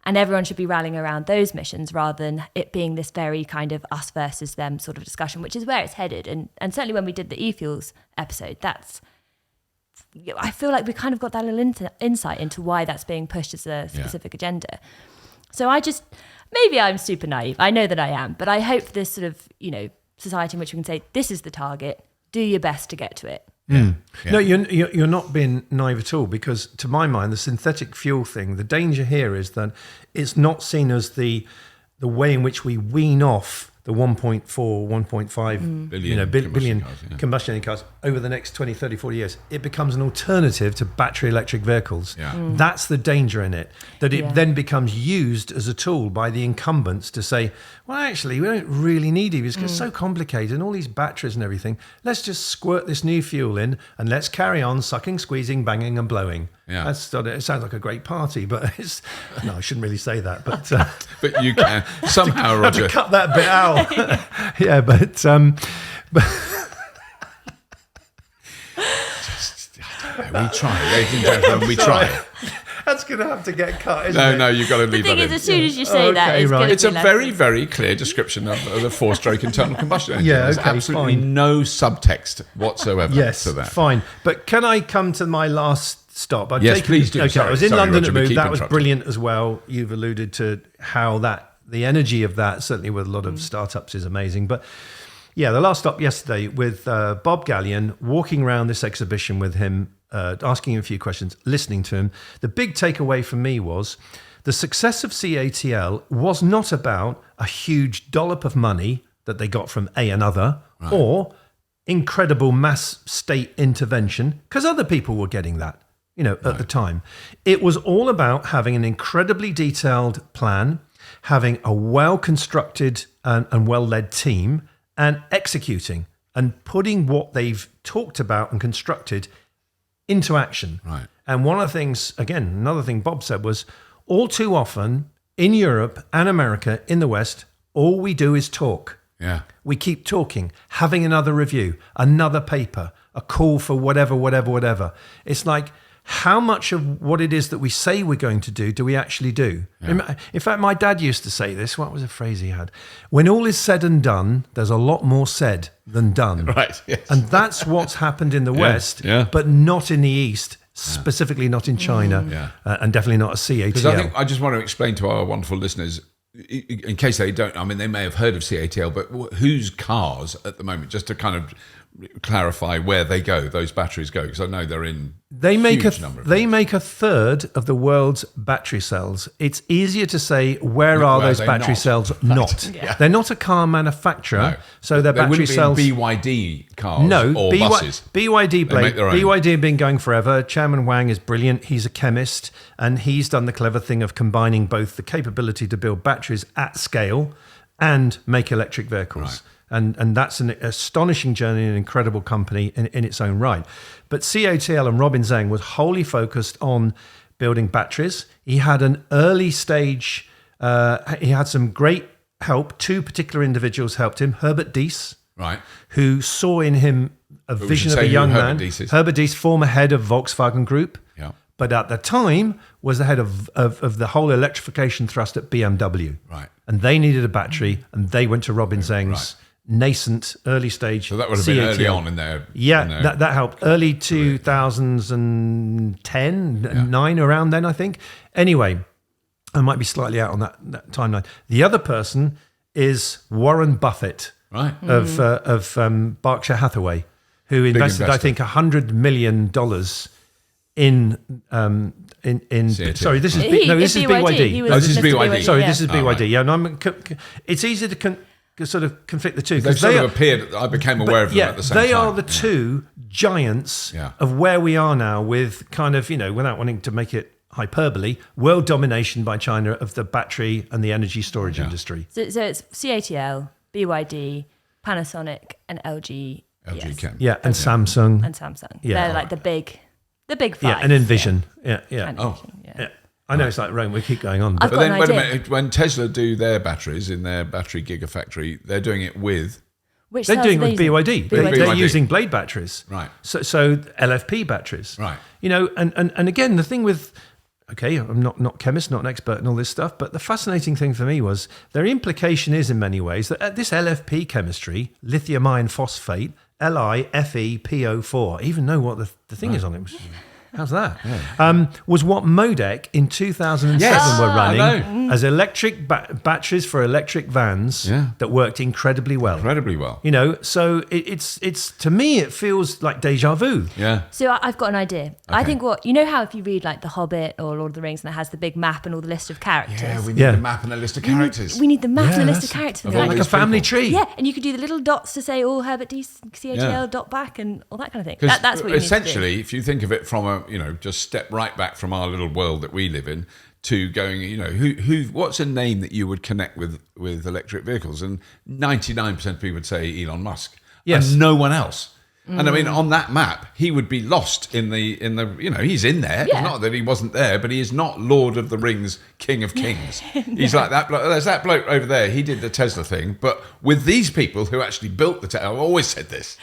Speaker 3: And everyone should be rallying around those missions rather than it being this very kind of us versus them sort of discussion, which is where it's headed. And certainly when we did the e-fuels episode, I feel like we kind of got that little insight into why that's being pushed as a specific agenda. So maybe I'm super naive. I know that I am, but I hope this sort of, society in which we can say, this is the target, do your best to get to it.
Speaker 2: Yeah. No, you're not being naive at all, because to my mind, the synthetic fuel thing, the danger here is that it's not seen as the way in which we wean off the 1.4, 1.5 billion combustion engine cars over the next 20, 30, 40 years. It becomes an alternative to battery electric vehicles. Yeah. That's the danger in it, that it then becomes used as a tool by the incumbents to say, well, actually, we don't really need EVs because it's so complicated and all these batteries and everything. Let's just squirt this new fuel in and let's carry on sucking, squeezing, banging and blowing. Yeah. It sounds like a great party, but I shouldn't really say that. But
Speaker 1: but you can somehow, Roger.
Speaker 2: Have to cut that bit out. Yeah, but
Speaker 1: We try, ladies and gentlemen, we try.
Speaker 2: That's going to have to get cut, isn't it?
Speaker 1: No, you've got to leave that in.
Speaker 3: The thing is, as soon as you say that,
Speaker 1: it's a very, very clear description of the four-stroke internal combustion engine. There's absolutely no subtext whatsoever to that.
Speaker 2: Fine. But can I come to my last stop?
Speaker 1: Please do.
Speaker 2: Okay, I was in London at Move. That was brilliant as well. You've alluded to how the energy of that, certainly with a lot of startups, is amazing. But yeah, the last stop yesterday with Bob Gallion, walking around this exhibition with him, asking him a few questions, listening to him. The big takeaway for me was the success of CATL was not about a huge dollop of money that they got from another or incredible mass state intervention, because other people were getting that, at the time. It was all about having an incredibly detailed plan, having a well-constructed and well-led team, and executing and putting what they've talked about and constructed into action.
Speaker 1: Right.
Speaker 2: And one of the things, again, another thing Bob said was, all too often in Europe and America, in the West, all we do is talk.
Speaker 1: Yeah.
Speaker 2: We keep talking, having another review, another paper, a call for whatever. It's like, how much of what it is that we say we're going to do we actually do? Yeah. In fact, my dad used to say this. What was a phrase he had? When all is said and done, there's a lot more said than done.
Speaker 1: Right. Yes.
Speaker 2: And that's what's happened in the West, but not in the East, specifically not in China, and definitely not a CATL.
Speaker 1: Because I just want to explain to our wonderful listeners, in case they don't, they may have heard of CATL, but whose cars at the moment, just to kind of clarify where they go, those batteries go, because I know they're in huge number of
Speaker 2: They make a third of the world's battery cells. It's easier to say where are those battery cells not. Yeah. They're not a car manufacturer, so their battery cells...
Speaker 1: BYD cars or buses.
Speaker 2: BYD, Blade. BYD have been going forever. Chairman Wang is brilliant. He's a chemist, and he's done the clever thing of combining both the capability to build batteries at scale and make electric vehicles.
Speaker 1: Right.
Speaker 2: And that's an astonishing journey, an incredible company in its own right. But CATL and Robin Zeng was wholly focused on building batteries. He had an early stage, he had some great help. Two particular individuals helped him. Herbert Diess, who saw in him a vision of a young man. Herbert Diess, former head of Volkswagen Group, but at the time was the head of the whole electrification thrust at BMW.
Speaker 1: Right.
Speaker 2: And they needed a battery, and they went to Robin Zeng's nascent early stage.
Speaker 1: So that would have been early on in their...
Speaker 2: Yeah, that helped. Early 2010, 9, around then, I think. Anyway, I might be slightly out on that timeline. The other person is Warren Buffett of Berkshire Hathaway, who invested, I think, $100 million in CATL. Sorry, this is BYD.
Speaker 1: This is BYD.
Speaker 2: Sorry, this is BYD. Yeah, no, it's easy to sort of conflict the two.
Speaker 1: They sort of appeared, I became aware of them at the same time.
Speaker 2: They are the two giants of where we are now, with kind of, without wanting to make it hyperbole, world domination by China of the battery and the energy storage industry.
Speaker 3: So it's CATL, BYD, Panasonic, and LG.
Speaker 1: LG Chem.
Speaker 2: Yeah, and Samsung.
Speaker 3: Yeah. They're like the big five.
Speaker 2: Yeah, and Envision. Yeah.
Speaker 3: Yeah.
Speaker 2: I know it's like Rome, we keep going on.
Speaker 3: But then,
Speaker 1: wait a minute, when Tesla do their batteries in their battery gigafactory, they're doing it with...
Speaker 2: They're doing it with BYD. They're using Blade batteries.
Speaker 1: Right.
Speaker 2: So LFP batteries.
Speaker 1: Right.
Speaker 2: And again, the thing with... Okay, I'm not chemist, not an expert in all this stuff, but the fascinating thing for me was their implication is in many ways that this LFP chemistry, lithium iron phosphate, LiFePO4, even know what the thing is on it. How's that? Yeah. Was what Modec in 2007 were running as electric batteries for electric vans that worked incredibly well. So it's to me, it feels like deja vu.
Speaker 1: Yeah.
Speaker 3: So I've got an idea. Okay. I think how if you read like The Hobbit or Lord of the Rings and it has the big map and all the list of characters.
Speaker 1: Yeah, we need the map and the list of characters.
Speaker 3: We need the map and the list of characters.
Speaker 2: Like a family tree.
Speaker 3: Yeah, and you could do the little dots to say, Herbert Diess, CATL, dot back, and all that kind of thing. That's what you
Speaker 1: essentially,
Speaker 3: need to do.
Speaker 1: if you think of it from a, just step right back from our little world that we live in to going, what's a name that you would connect with electric vehicles? And 99% of people would say Elon Musk.
Speaker 2: Yes.
Speaker 1: And no one else. And I mean, on that map, he would be lost in the he's in there.
Speaker 3: Yeah.
Speaker 1: It's not that he wasn't there, but he is not Lord of the Rings, King of Kings. He's like that bloke. There's that bloke over there. He did the Tesla thing. But with these people who actually built the Tesla, I've always said this.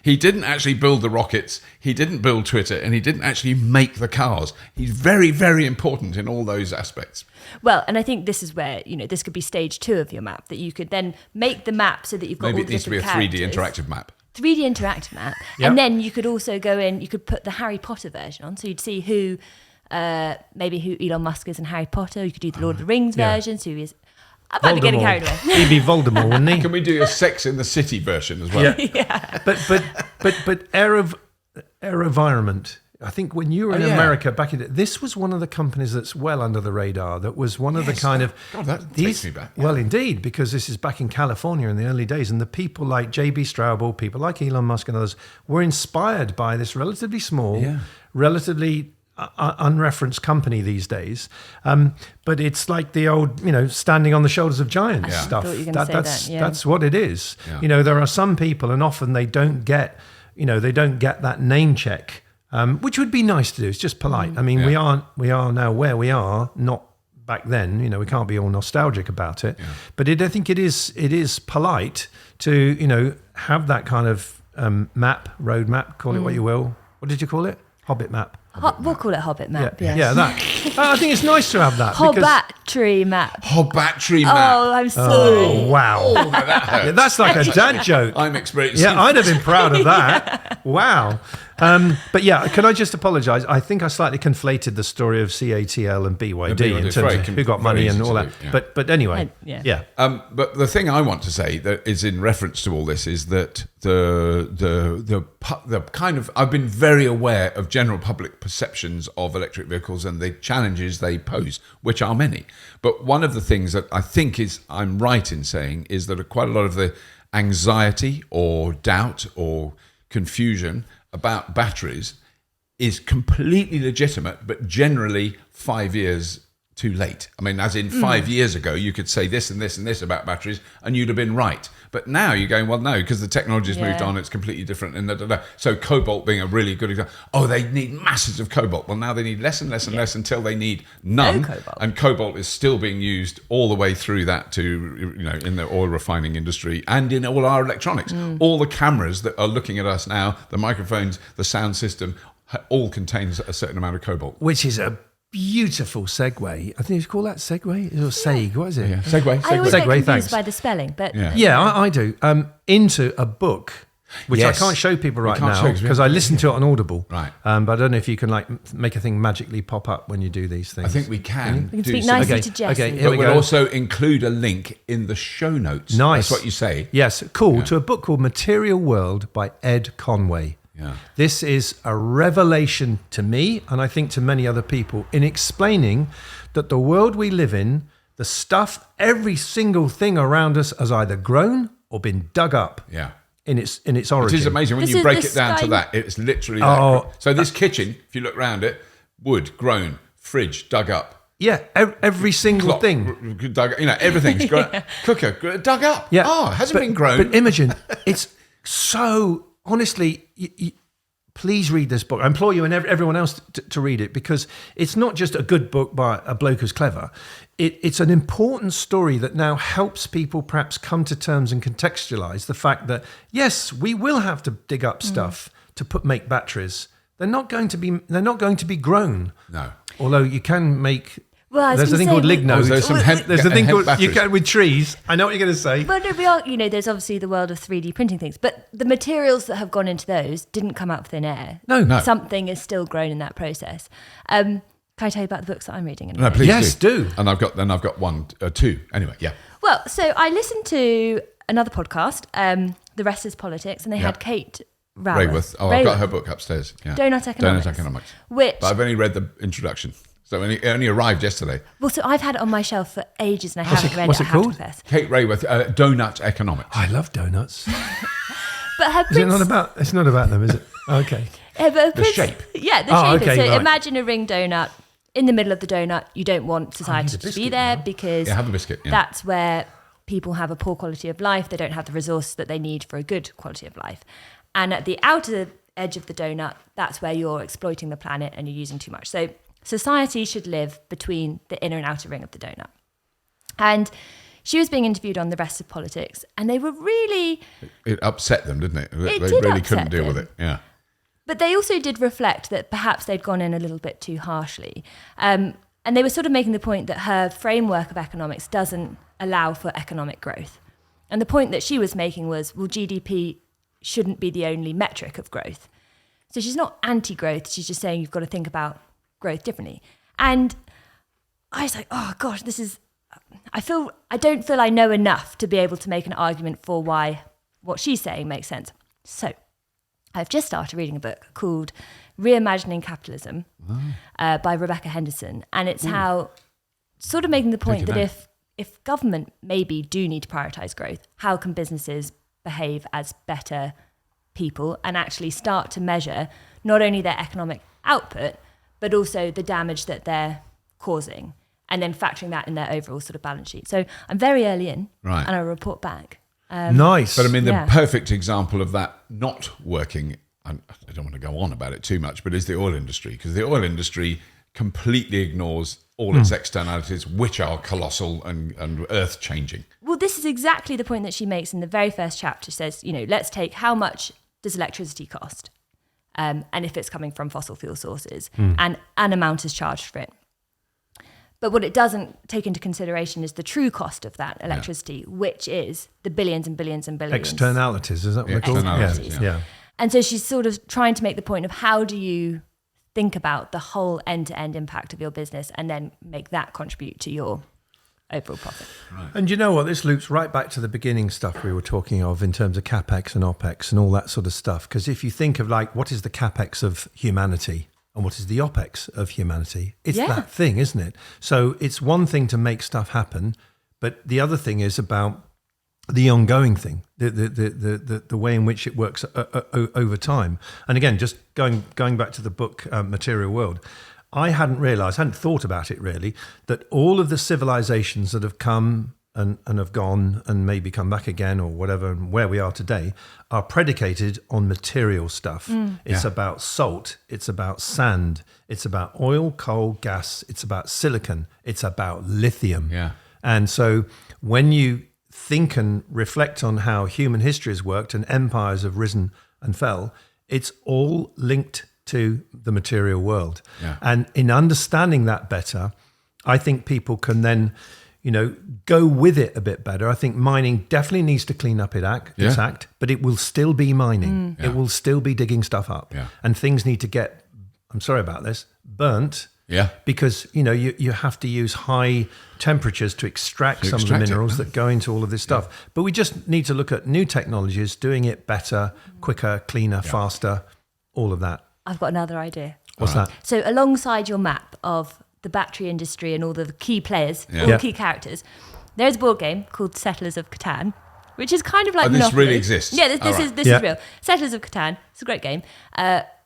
Speaker 1: He didn't actually build the rockets. He didn't build Twitter, and he didn't actually make the cars. He's very, very important in all those aspects.
Speaker 3: Well, and I think this is where, this could be stage 2 of your map, that you could then make the map so that you've got
Speaker 1: Maybe
Speaker 3: all the
Speaker 1: it needs to be a
Speaker 3: different
Speaker 1: 3D
Speaker 3: characters.
Speaker 1: interactive map.
Speaker 3: 3D interactive map.
Speaker 2: Yep.
Speaker 3: And then you could also go in, you could put the Harry Potter version on. So you'd see who Elon Musk is in Harry Potter. You could do the Lord of the Rings version. So who is... I might be getting carried away.
Speaker 2: He'd be Voldemort, wouldn't he?
Speaker 1: Can we do a Sex in the City version as well?
Speaker 3: Yeah.
Speaker 2: But AeroVironment. I think when you were in America back in this was one of the companies that's well under the radar. That was one of the kind of
Speaker 1: God, that takes me back.
Speaker 2: Well, indeed, because this is back in California in the early days, and the people like J.B. Straubel, people like Elon Musk and others were inspired by this relatively small, relatively unreferenced company these days. But it's like the old, standing on the shoulders of giants stuff.
Speaker 3: I thought you were gonna say that.
Speaker 2: That's what it is.
Speaker 1: Yeah.
Speaker 2: There are some people, and often they don't get that name check. Which would be nice to do. It's just polite. I mean, we are now where we are, not back then. We can't be all nostalgic about it. Yeah. But I think it is polite to have that kind of road map. Call it what you will. What did you call it? Hobbit map.
Speaker 3: We'll call it Hobbit map.
Speaker 2: Yeah, that. I think it's nice to have that.
Speaker 3: Hobbatry map.
Speaker 1: Hobbatry map.
Speaker 3: Oh, I'm sorry.
Speaker 2: Oh, wow.
Speaker 1: Oh, that hurts.
Speaker 2: Yeah, that's like a dad joke.
Speaker 1: I'm experiencing.
Speaker 2: Yeah, I'd have been proud of that. Wow. But yeah, can I just apologise? I think I slightly conflated the story of CATL and BYD in terms of who got money and all that.
Speaker 1: Yeah.
Speaker 2: But anyway,
Speaker 1: But the thing I want to say that is in reference to all this is that the kind of I've been very aware of general public perceptions of electric vehicles and the challenges they pose, which are many. But one of the things that I think I'm right in saying is that quite a lot of the anxiety or doubt or confusion about batteries is completely legitimate, but generally 5 years too late. I mean, as in 5 years ago, you could say this and this and this about batteries, and you'd have been right. But now you're going, well, no, because the technology's moved on, it's completely different. And So cobalt being a really good example. Oh, they need masses of cobalt. Well, now they need less and less and less until they need none.
Speaker 3: No cobalt.
Speaker 1: And cobalt is still being used all the way through that to, in the oil refining industry and in all our electronics. All the cameras that are looking at us now, the microphones, the sound system, all contains a certain amount of cobalt.
Speaker 2: which is a beautiful segue. I think you call that segue or seg. What is it?
Speaker 1: Yeah. Segue.
Speaker 3: I always get confused
Speaker 2: thanks.
Speaker 3: by the spelling, but
Speaker 2: Yeah, I do. Into a book, which
Speaker 1: Yes.
Speaker 2: I can't show people right
Speaker 1: can't
Speaker 2: now
Speaker 1: show 'cause we
Speaker 2: because I listened to it on Audible.
Speaker 1: Right.
Speaker 2: But I don't know if you can make a thing magically pop up when you do these things.
Speaker 1: I think we can.
Speaker 3: we can
Speaker 1: do
Speaker 3: speak
Speaker 1: some-
Speaker 3: nicely
Speaker 2: Okay,
Speaker 3: to Jesse.
Speaker 2: okay, here
Speaker 1: But
Speaker 2: we
Speaker 1: we'll
Speaker 2: go.
Speaker 1: also include a link in the show notes.
Speaker 2: Nice.
Speaker 1: That's what you say.
Speaker 2: Yes, cool. To a book called Material World by Ed Conway.
Speaker 1: Yeah.
Speaker 2: This is a revelation to me, and I think to many other people, in explaining that the world we live in, the stuff, every single thing around us has either grown or been dug up
Speaker 1: Yeah.
Speaker 2: in its origin.
Speaker 1: It is amazing when
Speaker 3: This
Speaker 1: you
Speaker 3: is
Speaker 1: break
Speaker 3: the
Speaker 1: it down to
Speaker 3: sky-
Speaker 1: that. It's literally that.
Speaker 2: Oh.
Speaker 1: So this kitchen, if you look around it, wood, grown, fridge, dug up.
Speaker 2: Yeah, every single
Speaker 1: Clock,
Speaker 2: thing.
Speaker 1: dug, everything's grown. Cooker, dug up.
Speaker 2: Yeah.
Speaker 1: Oh, it hasn't been grown.
Speaker 2: But Imogen, it's so, honestly, please read this book. I implore you and everyone else to read it, because it's not just a good book by a bloke who's clever. It's an important story that now helps people perhaps come to terms and contextualize the fact that, yes, we will have to dig up stuff to make batteries. They're not going to be grown.
Speaker 1: No.
Speaker 2: Although you can make...
Speaker 3: Well, I was
Speaker 2: there's a
Speaker 3: gonna
Speaker 2: thing called
Speaker 3: say,
Speaker 2: ligno.
Speaker 1: There's some hemp-
Speaker 2: There's a thing
Speaker 1: hemp
Speaker 2: called you
Speaker 1: batteries.
Speaker 2: can with trees. I know what you're going to say.
Speaker 3: Well, no, we are, there's obviously the world of 3D printing things, but the materials that have gone into those didn't come out of thin air.
Speaker 2: No.
Speaker 3: Something is still grown in that process. Can I tell you about the books that I'm reading? Anyway?
Speaker 1: No, please
Speaker 2: Yes, do.
Speaker 1: And I've got one, two. Anyway, yeah.
Speaker 3: Well, so I listened to another podcast, The Rest is Politics, and they had Kate
Speaker 1: Rayworth. Oh, I've got her book upstairs. Yeah.
Speaker 3: Donut Economics.
Speaker 1: Donut Economics.
Speaker 3: Which,
Speaker 1: But I've only read the introduction. So it only arrived yesterday.
Speaker 3: well, so I've had it on my shelf for ages and I haven't read
Speaker 2: what's
Speaker 3: it.
Speaker 2: it
Speaker 3: I have to
Speaker 2: called?
Speaker 3: confess.
Speaker 1: Kate Rayworth, Donut Economics.
Speaker 2: I love donuts.
Speaker 3: But her
Speaker 2: Is it not about? It's not about them, is it? Okay.
Speaker 1: The shape.
Speaker 3: Yeah, the
Speaker 2: Oh,
Speaker 3: shape.
Speaker 2: okay,
Speaker 3: So
Speaker 2: right.
Speaker 3: imagine a ring donut. In the middle of the donut, you don't want society to be there because
Speaker 1: Yeah, have a biscuit. Yeah.
Speaker 3: that's where people have a poor quality of life. They don't have the resources that they need for a good quality of life. And at the outer edge of the donut, that's where you're exploiting the planet and you're using too much. So society should live between the inner and outer ring of the donut. And she was being interviewed on the rest of politics, and they were really...
Speaker 1: It upset them, didn't it? They
Speaker 3: did
Speaker 1: really
Speaker 3: upset
Speaker 1: couldn't deal
Speaker 3: them.
Speaker 1: with it, yeah.
Speaker 3: But they also did reflect that perhaps they'd gone in a little bit too harshly. And they were sort of making the point that her framework of economics doesn't allow for economic growth. And the point that she was making was, well, GDP shouldn't be the only metric of growth. So she's not anti-growth, she's just saying you've got to think about growth differently. And I was like, oh gosh, I don't feel I know enough to be able to make an argument for why what she's saying makes sense. So I've just started reading a book called Reimagining Capitalism by Rebecca Henderson. And it's how, sort of making the point that if government maybe do need to prioritise growth, how can businesses behave as better people and actually start to measure not only their economic output, but also the damage that they're causing, and then factoring that in their overall sort of balance sheet. So I'm very early in, and I'll report back.
Speaker 2: Nice.
Speaker 1: But I mean, the perfect example of that not working, I don't want to go on about it too much, but is the oil industry, because the oil industry completely ignores all its externalities, which are colossal and earth-changing.
Speaker 3: Well, this is exactly the point that she makes in the very first chapter. She says, let's take how much does electricity cost? And if it's coming from fossil fuel sources, and an amount is charged for it. But what it doesn't take into consideration is the true cost of that electricity, which is the billions and billions and billions.
Speaker 2: Externalities, is that what they're called?
Speaker 1: Externalities,
Speaker 2: yeah.
Speaker 3: And so she's sort of trying to make the point of how do you think about the whole end-to-end impact of your business and then make that contribute to your overall profit.
Speaker 2: Right. And you know what? This loops right back to the beginning stuff we were talking of in terms of Capex and Opex and all that sort of stuff. Because if you think of what is the Capex of humanity and what is the Opex of humanity, it's that thing, isn't it? So it's one thing to make stuff happen, but the other thing is about the ongoing thing, the way in which it works over time. And again, just going back to the book Material World, I hadn't thought about it really, that all of the civilizations that have come and have gone and maybe come back again or whatever, and where we are today, are predicated on material stuff. It's about salt, it's about sand, it's about oil, coal, gas, it's about silicon, it's about lithium.
Speaker 1: Yeah.
Speaker 2: And so when you think and reflect on how human history has worked and empires have risen and fell, it's all linked to the material world. Yeah. And in understanding that better, I think people can then, go with it a bit better. I think mining definitely needs to clean up its act, but it will still be mining. It will still be digging stuff up. Yeah. And things need to get, I'm sorry about this, burnt. Yeah. Because, you have to use high temperatures to extract some of the minerals that go into all of this stuff. Yeah. But we just need to look at new technologies, doing it better, quicker, cleaner, faster, all of that.
Speaker 3: I've got another idea.
Speaker 2: What's that?
Speaker 3: So alongside your map of the battery industry and all the key players, all the key characters, there's a board game called Settlers of Catan, which is kind of like
Speaker 1: Monopoly.
Speaker 3: This
Speaker 1: really exists?
Speaker 3: Yeah, this is real. Settlers of Catan, it's a great game.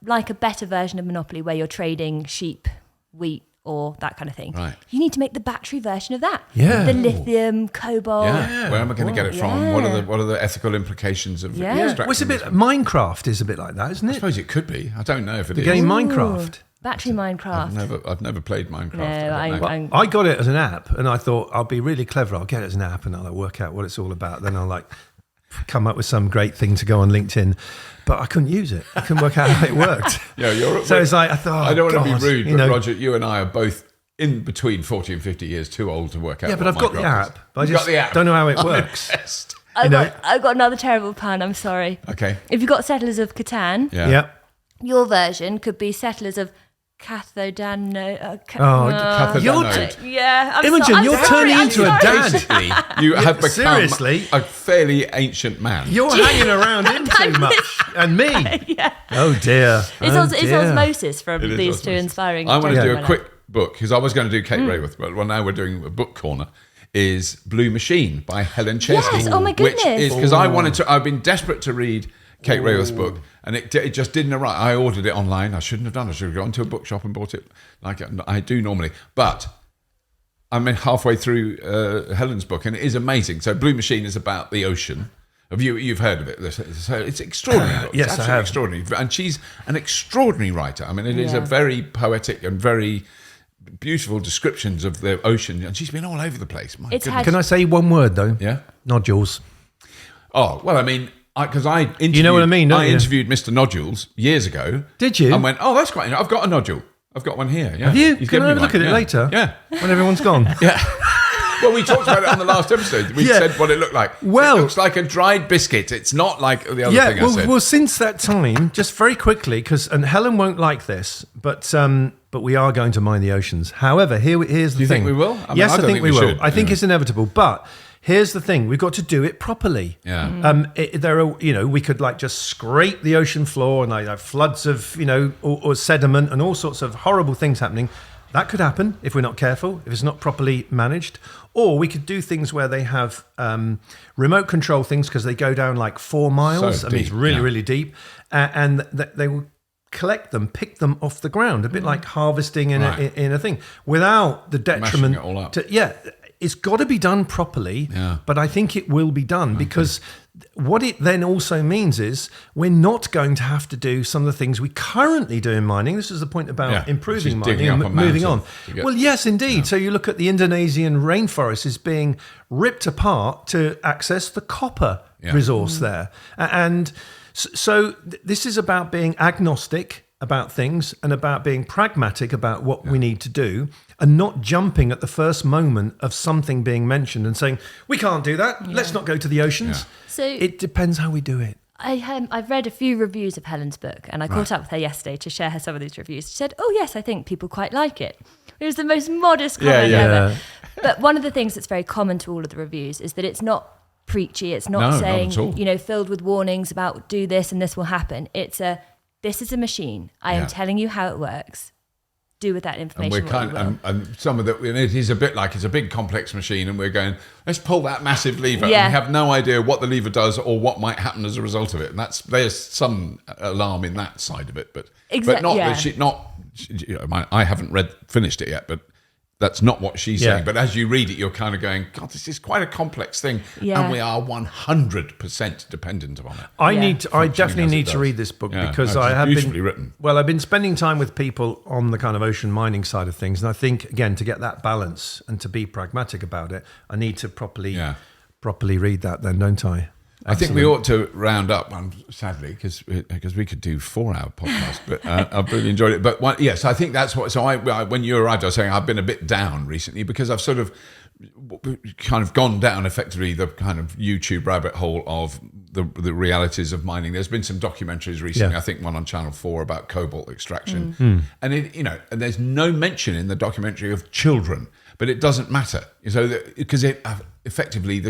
Speaker 3: Like a better version of Monopoly where you're trading sheep, wheat, or that kind of thing. Right. You need to make the battery version of that. Yeah. The lithium, cobalt.
Speaker 1: Yeah. Where am I going to get it from? Yeah. What are the ethical implications of extracting?
Speaker 2: Well, it's a bit Minecraft is a bit like that, isn't it?
Speaker 1: I suppose it could be. I don't know if it
Speaker 2: is.
Speaker 1: The
Speaker 2: game Minecraft.
Speaker 3: Battery Minecraft.
Speaker 1: I've never played Minecraft.
Speaker 3: No,
Speaker 2: I got it as an app, and I thought I'll be really clever. I'll get it as an app, and I'll work out what it's all about. Then I'll come up with some great thing to go on LinkedIn. But I couldn't use it. I couldn't work out how it worked.
Speaker 1: So
Speaker 2: it's like I thought.
Speaker 1: I don't want to be rude, but Roger, you and I are both in between 40 and 50 years too old to work out.
Speaker 2: Yeah, but I've got the app. But I just don't know how it works.
Speaker 3: I've got another terrible pun. I'm sorry.
Speaker 1: Okay.
Speaker 3: If you've got Settlers of Catan, your version could be Settlers of Cathodano.
Speaker 2: Imogen, you're turning into a dad.
Speaker 1: Basically, you have become a fairly ancient man.
Speaker 2: You're hanging around him too much. And me.
Speaker 3: Yeah.
Speaker 2: Oh, dear.
Speaker 3: It's osmosis from these two inspiring.
Speaker 1: I want to do a quick book, because I was going to do Kate Raworth, but now we're doing a book corner, is Blue Machine by Helen Czerski.
Speaker 3: Yes, oh my goodness.
Speaker 1: Which is, because I've been desperate to read Kate Raworth's book, and it just didn't arrive. I ordered it online. I shouldn't have done. I should have gone to a bookshop and bought it like I do normally. But I'm halfway through Helen's book, and it is amazing. So Blue Machine is about the ocean, You've heard of it. So it's extraordinary. It's
Speaker 2: yes, I have.
Speaker 1: Extraordinary. And she's an extraordinary writer. I mean, it is a very poetic and very beautiful descriptions of the ocean. And she's been all over the place. My goodness.
Speaker 2: Can I say one word, though?
Speaker 1: Yeah?
Speaker 2: Nodules.
Speaker 1: Oh, well, I mean... Because I interviewed,
Speaker 2: you know what I mean, don't you?
Speaker 1: Interviewed Mr. Nodules years ago.
Speaker 2: Did you?
Speaker 1: And went, oh, that's quite... I've got a nodule. I've got one here. Yeah.
Speaker 2: Have you?
Speaker 1: He's
Speaker 2: Can I
Speaker 1: given
Speaker 2: have
Speaker 1: me
Speaker 2: a look
Speaker 1: one.
Speaker 2: at it later?
Speaker 1: Yeah.
Speaker 2: When everyone's gone.
Speaker 1: Yeah. Well, we talked about it on the last episode. We said what it looked like.
Speaker 2: Well,
Speaker 1: it looks like a dried biscuit. It's not like the other thing I said.
Speaker 2: Well, since that time, just very quickly, and Helen won't like this, but we are going to mine the oceans. However, here's the thing.
Speaker 1: Do you think we will?
Speaker 2: Yes, I think we will.
Speaker 1: Should.
Speaker 2: I think it's inevitable, but... Here's the thing: we've got to do it properly.
Speaker 1: Yeah.
Speaker 2: There are, we could just scrape the ocean floor and have floods of, or sediment and all sorts of horrible things happening. That could happen if we're not careful, if it's not properly managed. Or we could do things where they have remote control things because they go down like 4 miles.
Speaker 1: So
Speaker 2: I mean, it's really, really deep, and they will collect them, pick them off the ground, a bit like harvesting in a thing, without the detriment.
Speaker 1: Mashing it all up.
Speaker 2: It's got to be done properly, but I think it will be done because what it then also means is we're not going to have to do some of the things we currently do in mining. This is the point about improving mining and moving on. Well, yes, indeed. Yeah. So you look at the Indonesian rainforest is being ripped apart to access the copper resource there. And so this is about being agnostic about things and about being pragmatic about what we need to do and not jumping at the first moment of something being mentioned and saying, we can't do that. Let's not go to the oceans. Yeah.
Speaker 3: So
Speaker 2: it depends how we do it.
Speaker 3: I've read a few reviews of Helen's book and I caught up with her yesterday to share her some of these reviews. She said, oh, yes, I think people quite like it. It was the most modest comment ever. But one of the things that's very common to all of the reviews is that it's not preachy. It's not saying, filled with warnings about do this and this will happen. It's this is a machine. I am telling you how it works. Do with that information what you will.
Speaker 1: And some of it is a bit like it's a big complex machine and we're going, let's pull that massive lever. And we have no idea what the lever does or what might happen as a result of it. And there's some alarm in that side of it. But I haven't finished it yet, but that's not what she's saying. But as you read it, you're kind of going, God, this is quite a complex thing. Yeah. And we are 100% dependent upon it.
Speaker 2: I definitely need to read this book because I have
Speaker 1: beautifully written.
Speaker 2: Well, I've been spending time with people on the kind of ocean mining side of things. And I think, again, to get that balance and to be pragmatic about it, I need to properly read that then, don't I?
Speaker 1: I think we ought to round up, sadly, because we could do 4-hour podcast, but I've really enjoyed it. But I think that's what. So when you arrived, I was saying I've been a bit down recently because I've sort of kind of gone down effectively the kind of YouTube rabbit hole of the realities of mining. There's been some documentaries recently. I think one on Channel 4 about cobalt extraction, and and there's no mention in the documentary of children. But it doesn't matter, because effectively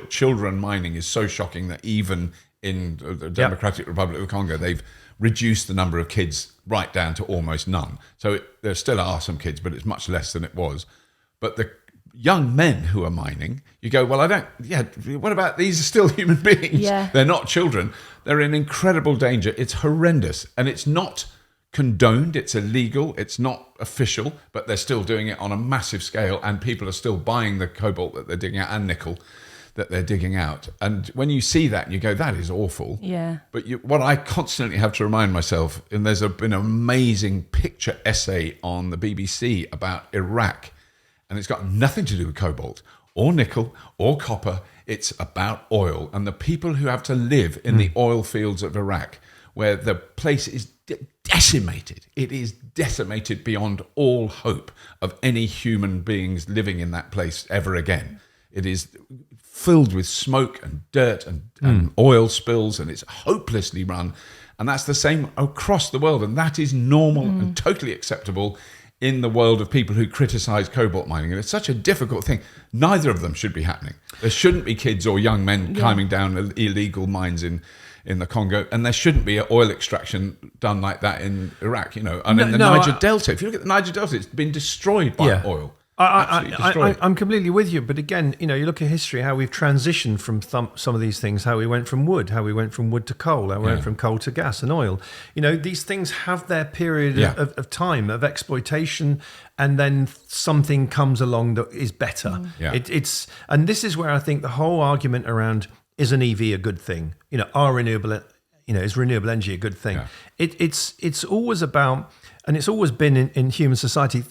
Speaker 1: children mining is so shocking that even in the Democratic Republic of the Congo, they've reduced the number of kids right down to almost none. So there still are some kids, but it's much less than it was. But the young men who are mining, you go, well, what about these are still human beings? Yeah. They're not children. They're in incredible danger. It's horrendous, and it's not condoned, it's illegal, it's not official, but they're still doing it on a massive scale and people are still buying the cobalt that they're digging out and nickel that they're digging out. And when you see that, you go, that is awful. Yeah. But what I constantly have to remind myself, and there's been an amazing picture essay on the BBC about Iraq, and it's got nothing to do with cobalt or nickel or copper. It's about oil and the people who have to live in the oil fields of Iraq, where the place is decimated. It is decimated beyond all hope of any human beings living in that place ever again. It is filled with smoke and dirt and oil spills, and it's hopelessly run. And that's the same across the world. And that is normal and totally acceptable in the world of people who criticize cobalt mining. And it's such a difficult thing. Neither of them should be happening. There shouldn't be kids or young men climbing down illegal mines in the Congo, and there shouldn't be oil extraction done like that in Iraq, and in the Niger Delta. If you look at the Niger Delta, it's been destroyed by oil.
Speaker 2: I'm completely with you. But again, you look at history, how we've transitioned from some of these things, how we went from wood, how we went from wood to coal, how we went from coal to gas and oil. These things have their period of time, of exploitation, and then something comes along that is better. And this is where I think the whole argument around, is an EV a good thing? Are renewable, is renewable energy a good thing? Yeah. It's always about, and it's always been in human society,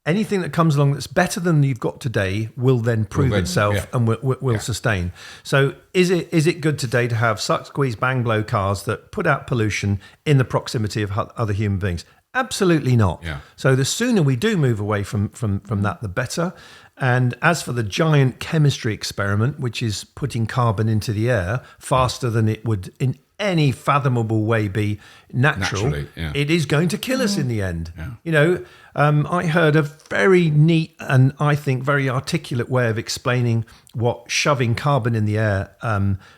Speaker 2: anything that comes along that's better than you've got today will then prove itself and will sustain. So is it good today to have suck, squeeze, bang, blow cars that put out pollution in the proximity of other human beings? Absolutely not. Yeah. So the sooner we do move away from that, the better. And as for the giant chemistry experiment, which is putting carbon into the air faster than it would in any fathomable way be naturally, it is going to kill us in the end. Yeah. I heard a very neat and I think very articulate way of explaining what shoving carbon in the air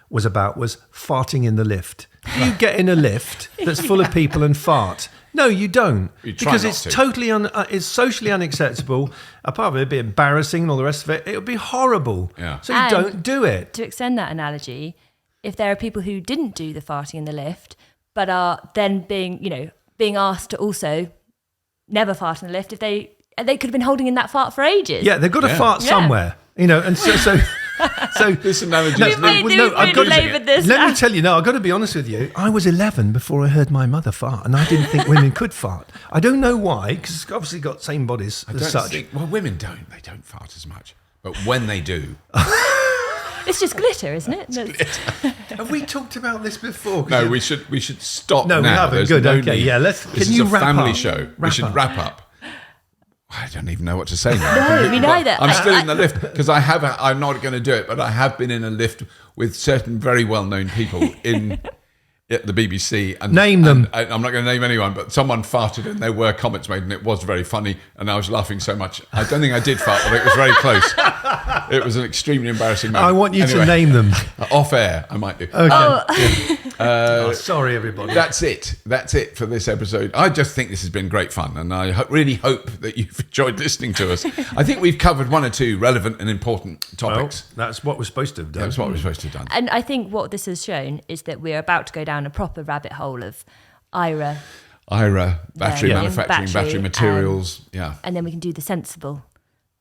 Speaker 2: was about, was farting in the lift. You get in a lift that's full of people and fart. No, you don't, because it's totally it's socially unacceptable. Apart from it be embarrassing and all the rest of it, it would be horrible. Yeah. So you don't do it.
Speaker 3: To extend that analogy, if there are people who didn't do the farting in the lift, but are then being asked to also never fart in the lift, if they could have been holding in that fart for ages.
Speaker 2: Yeah, they've got to fart somewhere, and so. So
Speaker 1: this analogy.
Speaker 3: I've got this.
Speaker 2: Let me tell you. No, I've got to be honest with you. I was 11 before I heard my mother fart, and I didn't think women could fart. I don't know why, because it's obviously got same bodies as such.
Speaker 1: Women don't. They don't fart as much, but when they do,
Speaker 3: it's just glitter, isn't it?
Speaker 2: Have we talked about this before?
Speaker 1: No, we should stop.
Speaker 2: No,
Speaker 1: now.
Speaker 2: we haven't.
Speaker 1: There's
Speaker 2: Good.
Speaker 1: No
Speaker 2: okay.
Speaker 1: need.
Speaker 2: Yeah.
Speaker 1: This is a family show. We should wrap up. I don't even know what to say now.
Speaker 3: No, me neither.
Speaker 1: I'm still in the lift because I'm not going to do it, but I have been in a lift with certain very well-known people at the BBC. And,
Speaker 2: name them.
Speaker 1: And I'm not going to name anyone, but someone farted and there were comments made and it was very funny and I was laughing so much. I don't think I did fart, but it was very close. It was an extremely embarrassing moment.
Speaker 2: I want you to name them.
Speaker 1: Off air, I might do.
Speaker 2: Okay. Sorry, everybody.
Speaker 1: That's it for this episode. I just think this has been great fun, and I really hope that you've enjoyed listening to us. I think we've covered one or two relevant and important topics.
Speaker 2: Well, that's what we're supposed to have done.
Speaker 1: That's what we're supposed to have done.
Speaker 3: And I think what this has shown is that we're about to go down a proper rabbit hole of IRA,
Speaker 1: battery manufacturing, battery materials,
Speaker 3: and then we can do the sensible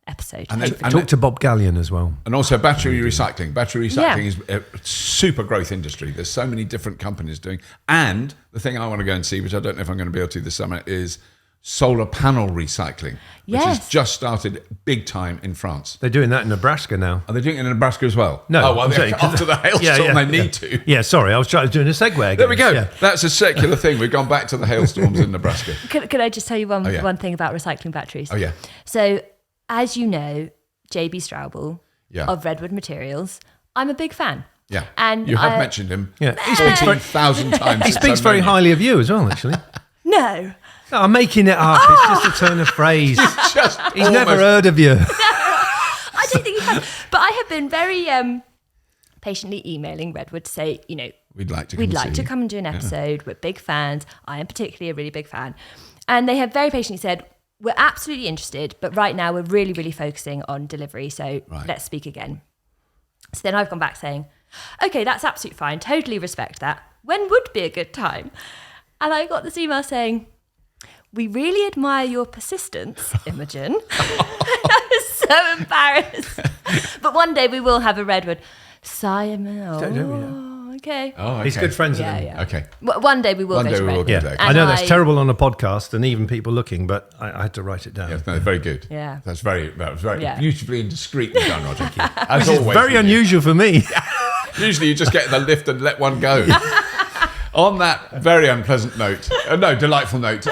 Speaker 3: episode.
Speaker 2: And talk to Bob Gallion as well.
Speaker 1: And also battery recycling. Battery recycling is a super growth industry. There's so many different companies doing. And the thing I want to go and see, which I don't know if I'm going to be able to this summer, is solar panel recycling, which has just started big time in France.
Speaker 2: They're doing that in Nebraska now.
Speaker 1: Are they doing it in Nebraska as well?
Speaker 2: No.
Speaker 1: Oh, well, after the hailstorm, they need to.
Speaker 2: Yeah, sorry, I was doing a segue again.
Speaker 1: There we go. Yeah. That's a circular thing. We've gone back to the hailstorms in Nebraska.
Speaker 3: Can I just tell you one thing about recycling batteries?
Speaker 1: Oh, yeah.
Speaker 3: So, as you know, JB Straubel of Redwood Materials, I'm a big fan.
Speaker 1: Yeah.
Speaker 3: And
Speaker 1: you have mentioned him 14,000 times.
Speaker 2: He speaks very highly of you as well, actually.
Speaker 3: No.
Speaker 2: I'm making it up. It's just a turn of phrase. He's never heard of you.
Speaker 3: I don't think he has. But I have been very patiently emailing Redwood to say,
Speaker 1: we'd like to
Speaker 3: come and do an episode. We're big fans. I am particularly a really big fan. And they have very patiently said, we're absolutely interested, but right now we're really, really focusing on delivery. So let's speak again. So then I've gone back saying, okay, that's absolutely fine. Totally respect that. When would be a good time? And I got this email saying, we really admire your persistence, Imogen. I was so embarrassed. But one day we will have a Redwood. Simon, okay.
Speaker 1: Oh, okay.
Speaker 2: He's good friends with him.
Speaker 1: Yeah. Okay.
Speaker 3: One day we will go to Redwood.
Speaker 2: Yeah. I know that's terrible on a podcast and even people looking, but I had to write it down.
Speaker 1: Yes, no, very good.
Speaker 3: Yeah.
Speaker 1: That was very beautifully and discreetly done, Roger. As
Speaker 2: always. It's very unusual for me.
Speaker 1: Usually you just get in the lift and let one go. On that very unpleasant note, delightful note,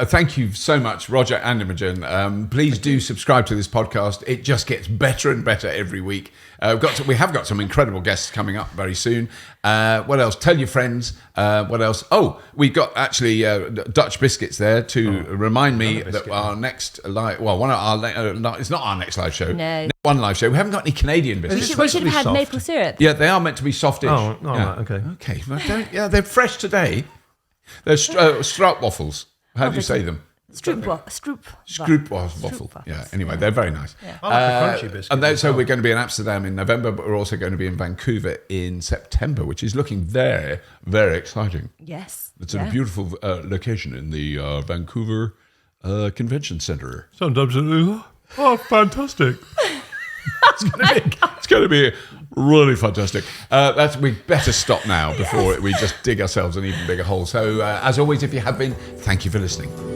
Speaker 1: thank you so much, Roger and Imogen. Please do subscribe to this podcast. It just gets better and better every week. We have got some incredible guests coming up very soon. What else? Tell your friends. What else? Oh, we've got actually Dutch biscuits there to remind me that our next live, it's not our next live show.
Speaker 3: No.
Speaker 1: One live show. We haven't got any Canadian biscuits.
Speaker 3: We should have had
Speaker 2: soft.
Speaker 3: maple syrup.
Speaker 1: Yeah, they are meant to be softish.
Speaker 2: Oh, right, okay.
Speaker 1: Okay. Well, they're fresh today. They're strout waffles. How do you say them? Stroopwafel. Yeah. Anyway, they're very nice.
Speaker 2: Yeah. I like a crunchy biscuit.
Speaker 1: And so we're going to be in Amsterdam in November, but we're also going to be in Vancouver in September, which is looking very, very exciting.
Speaker 3: Yes.
Speaker 1: It's a beautiful location in the Vancouver Convention Centre.
Speaker 2: Sounds absolutely fantastic.
Speaker 1: It's going to be really fantastic. We better stop now before we just dig ourselves an even bigger hole. So, as always, if you have been, thank you for listening.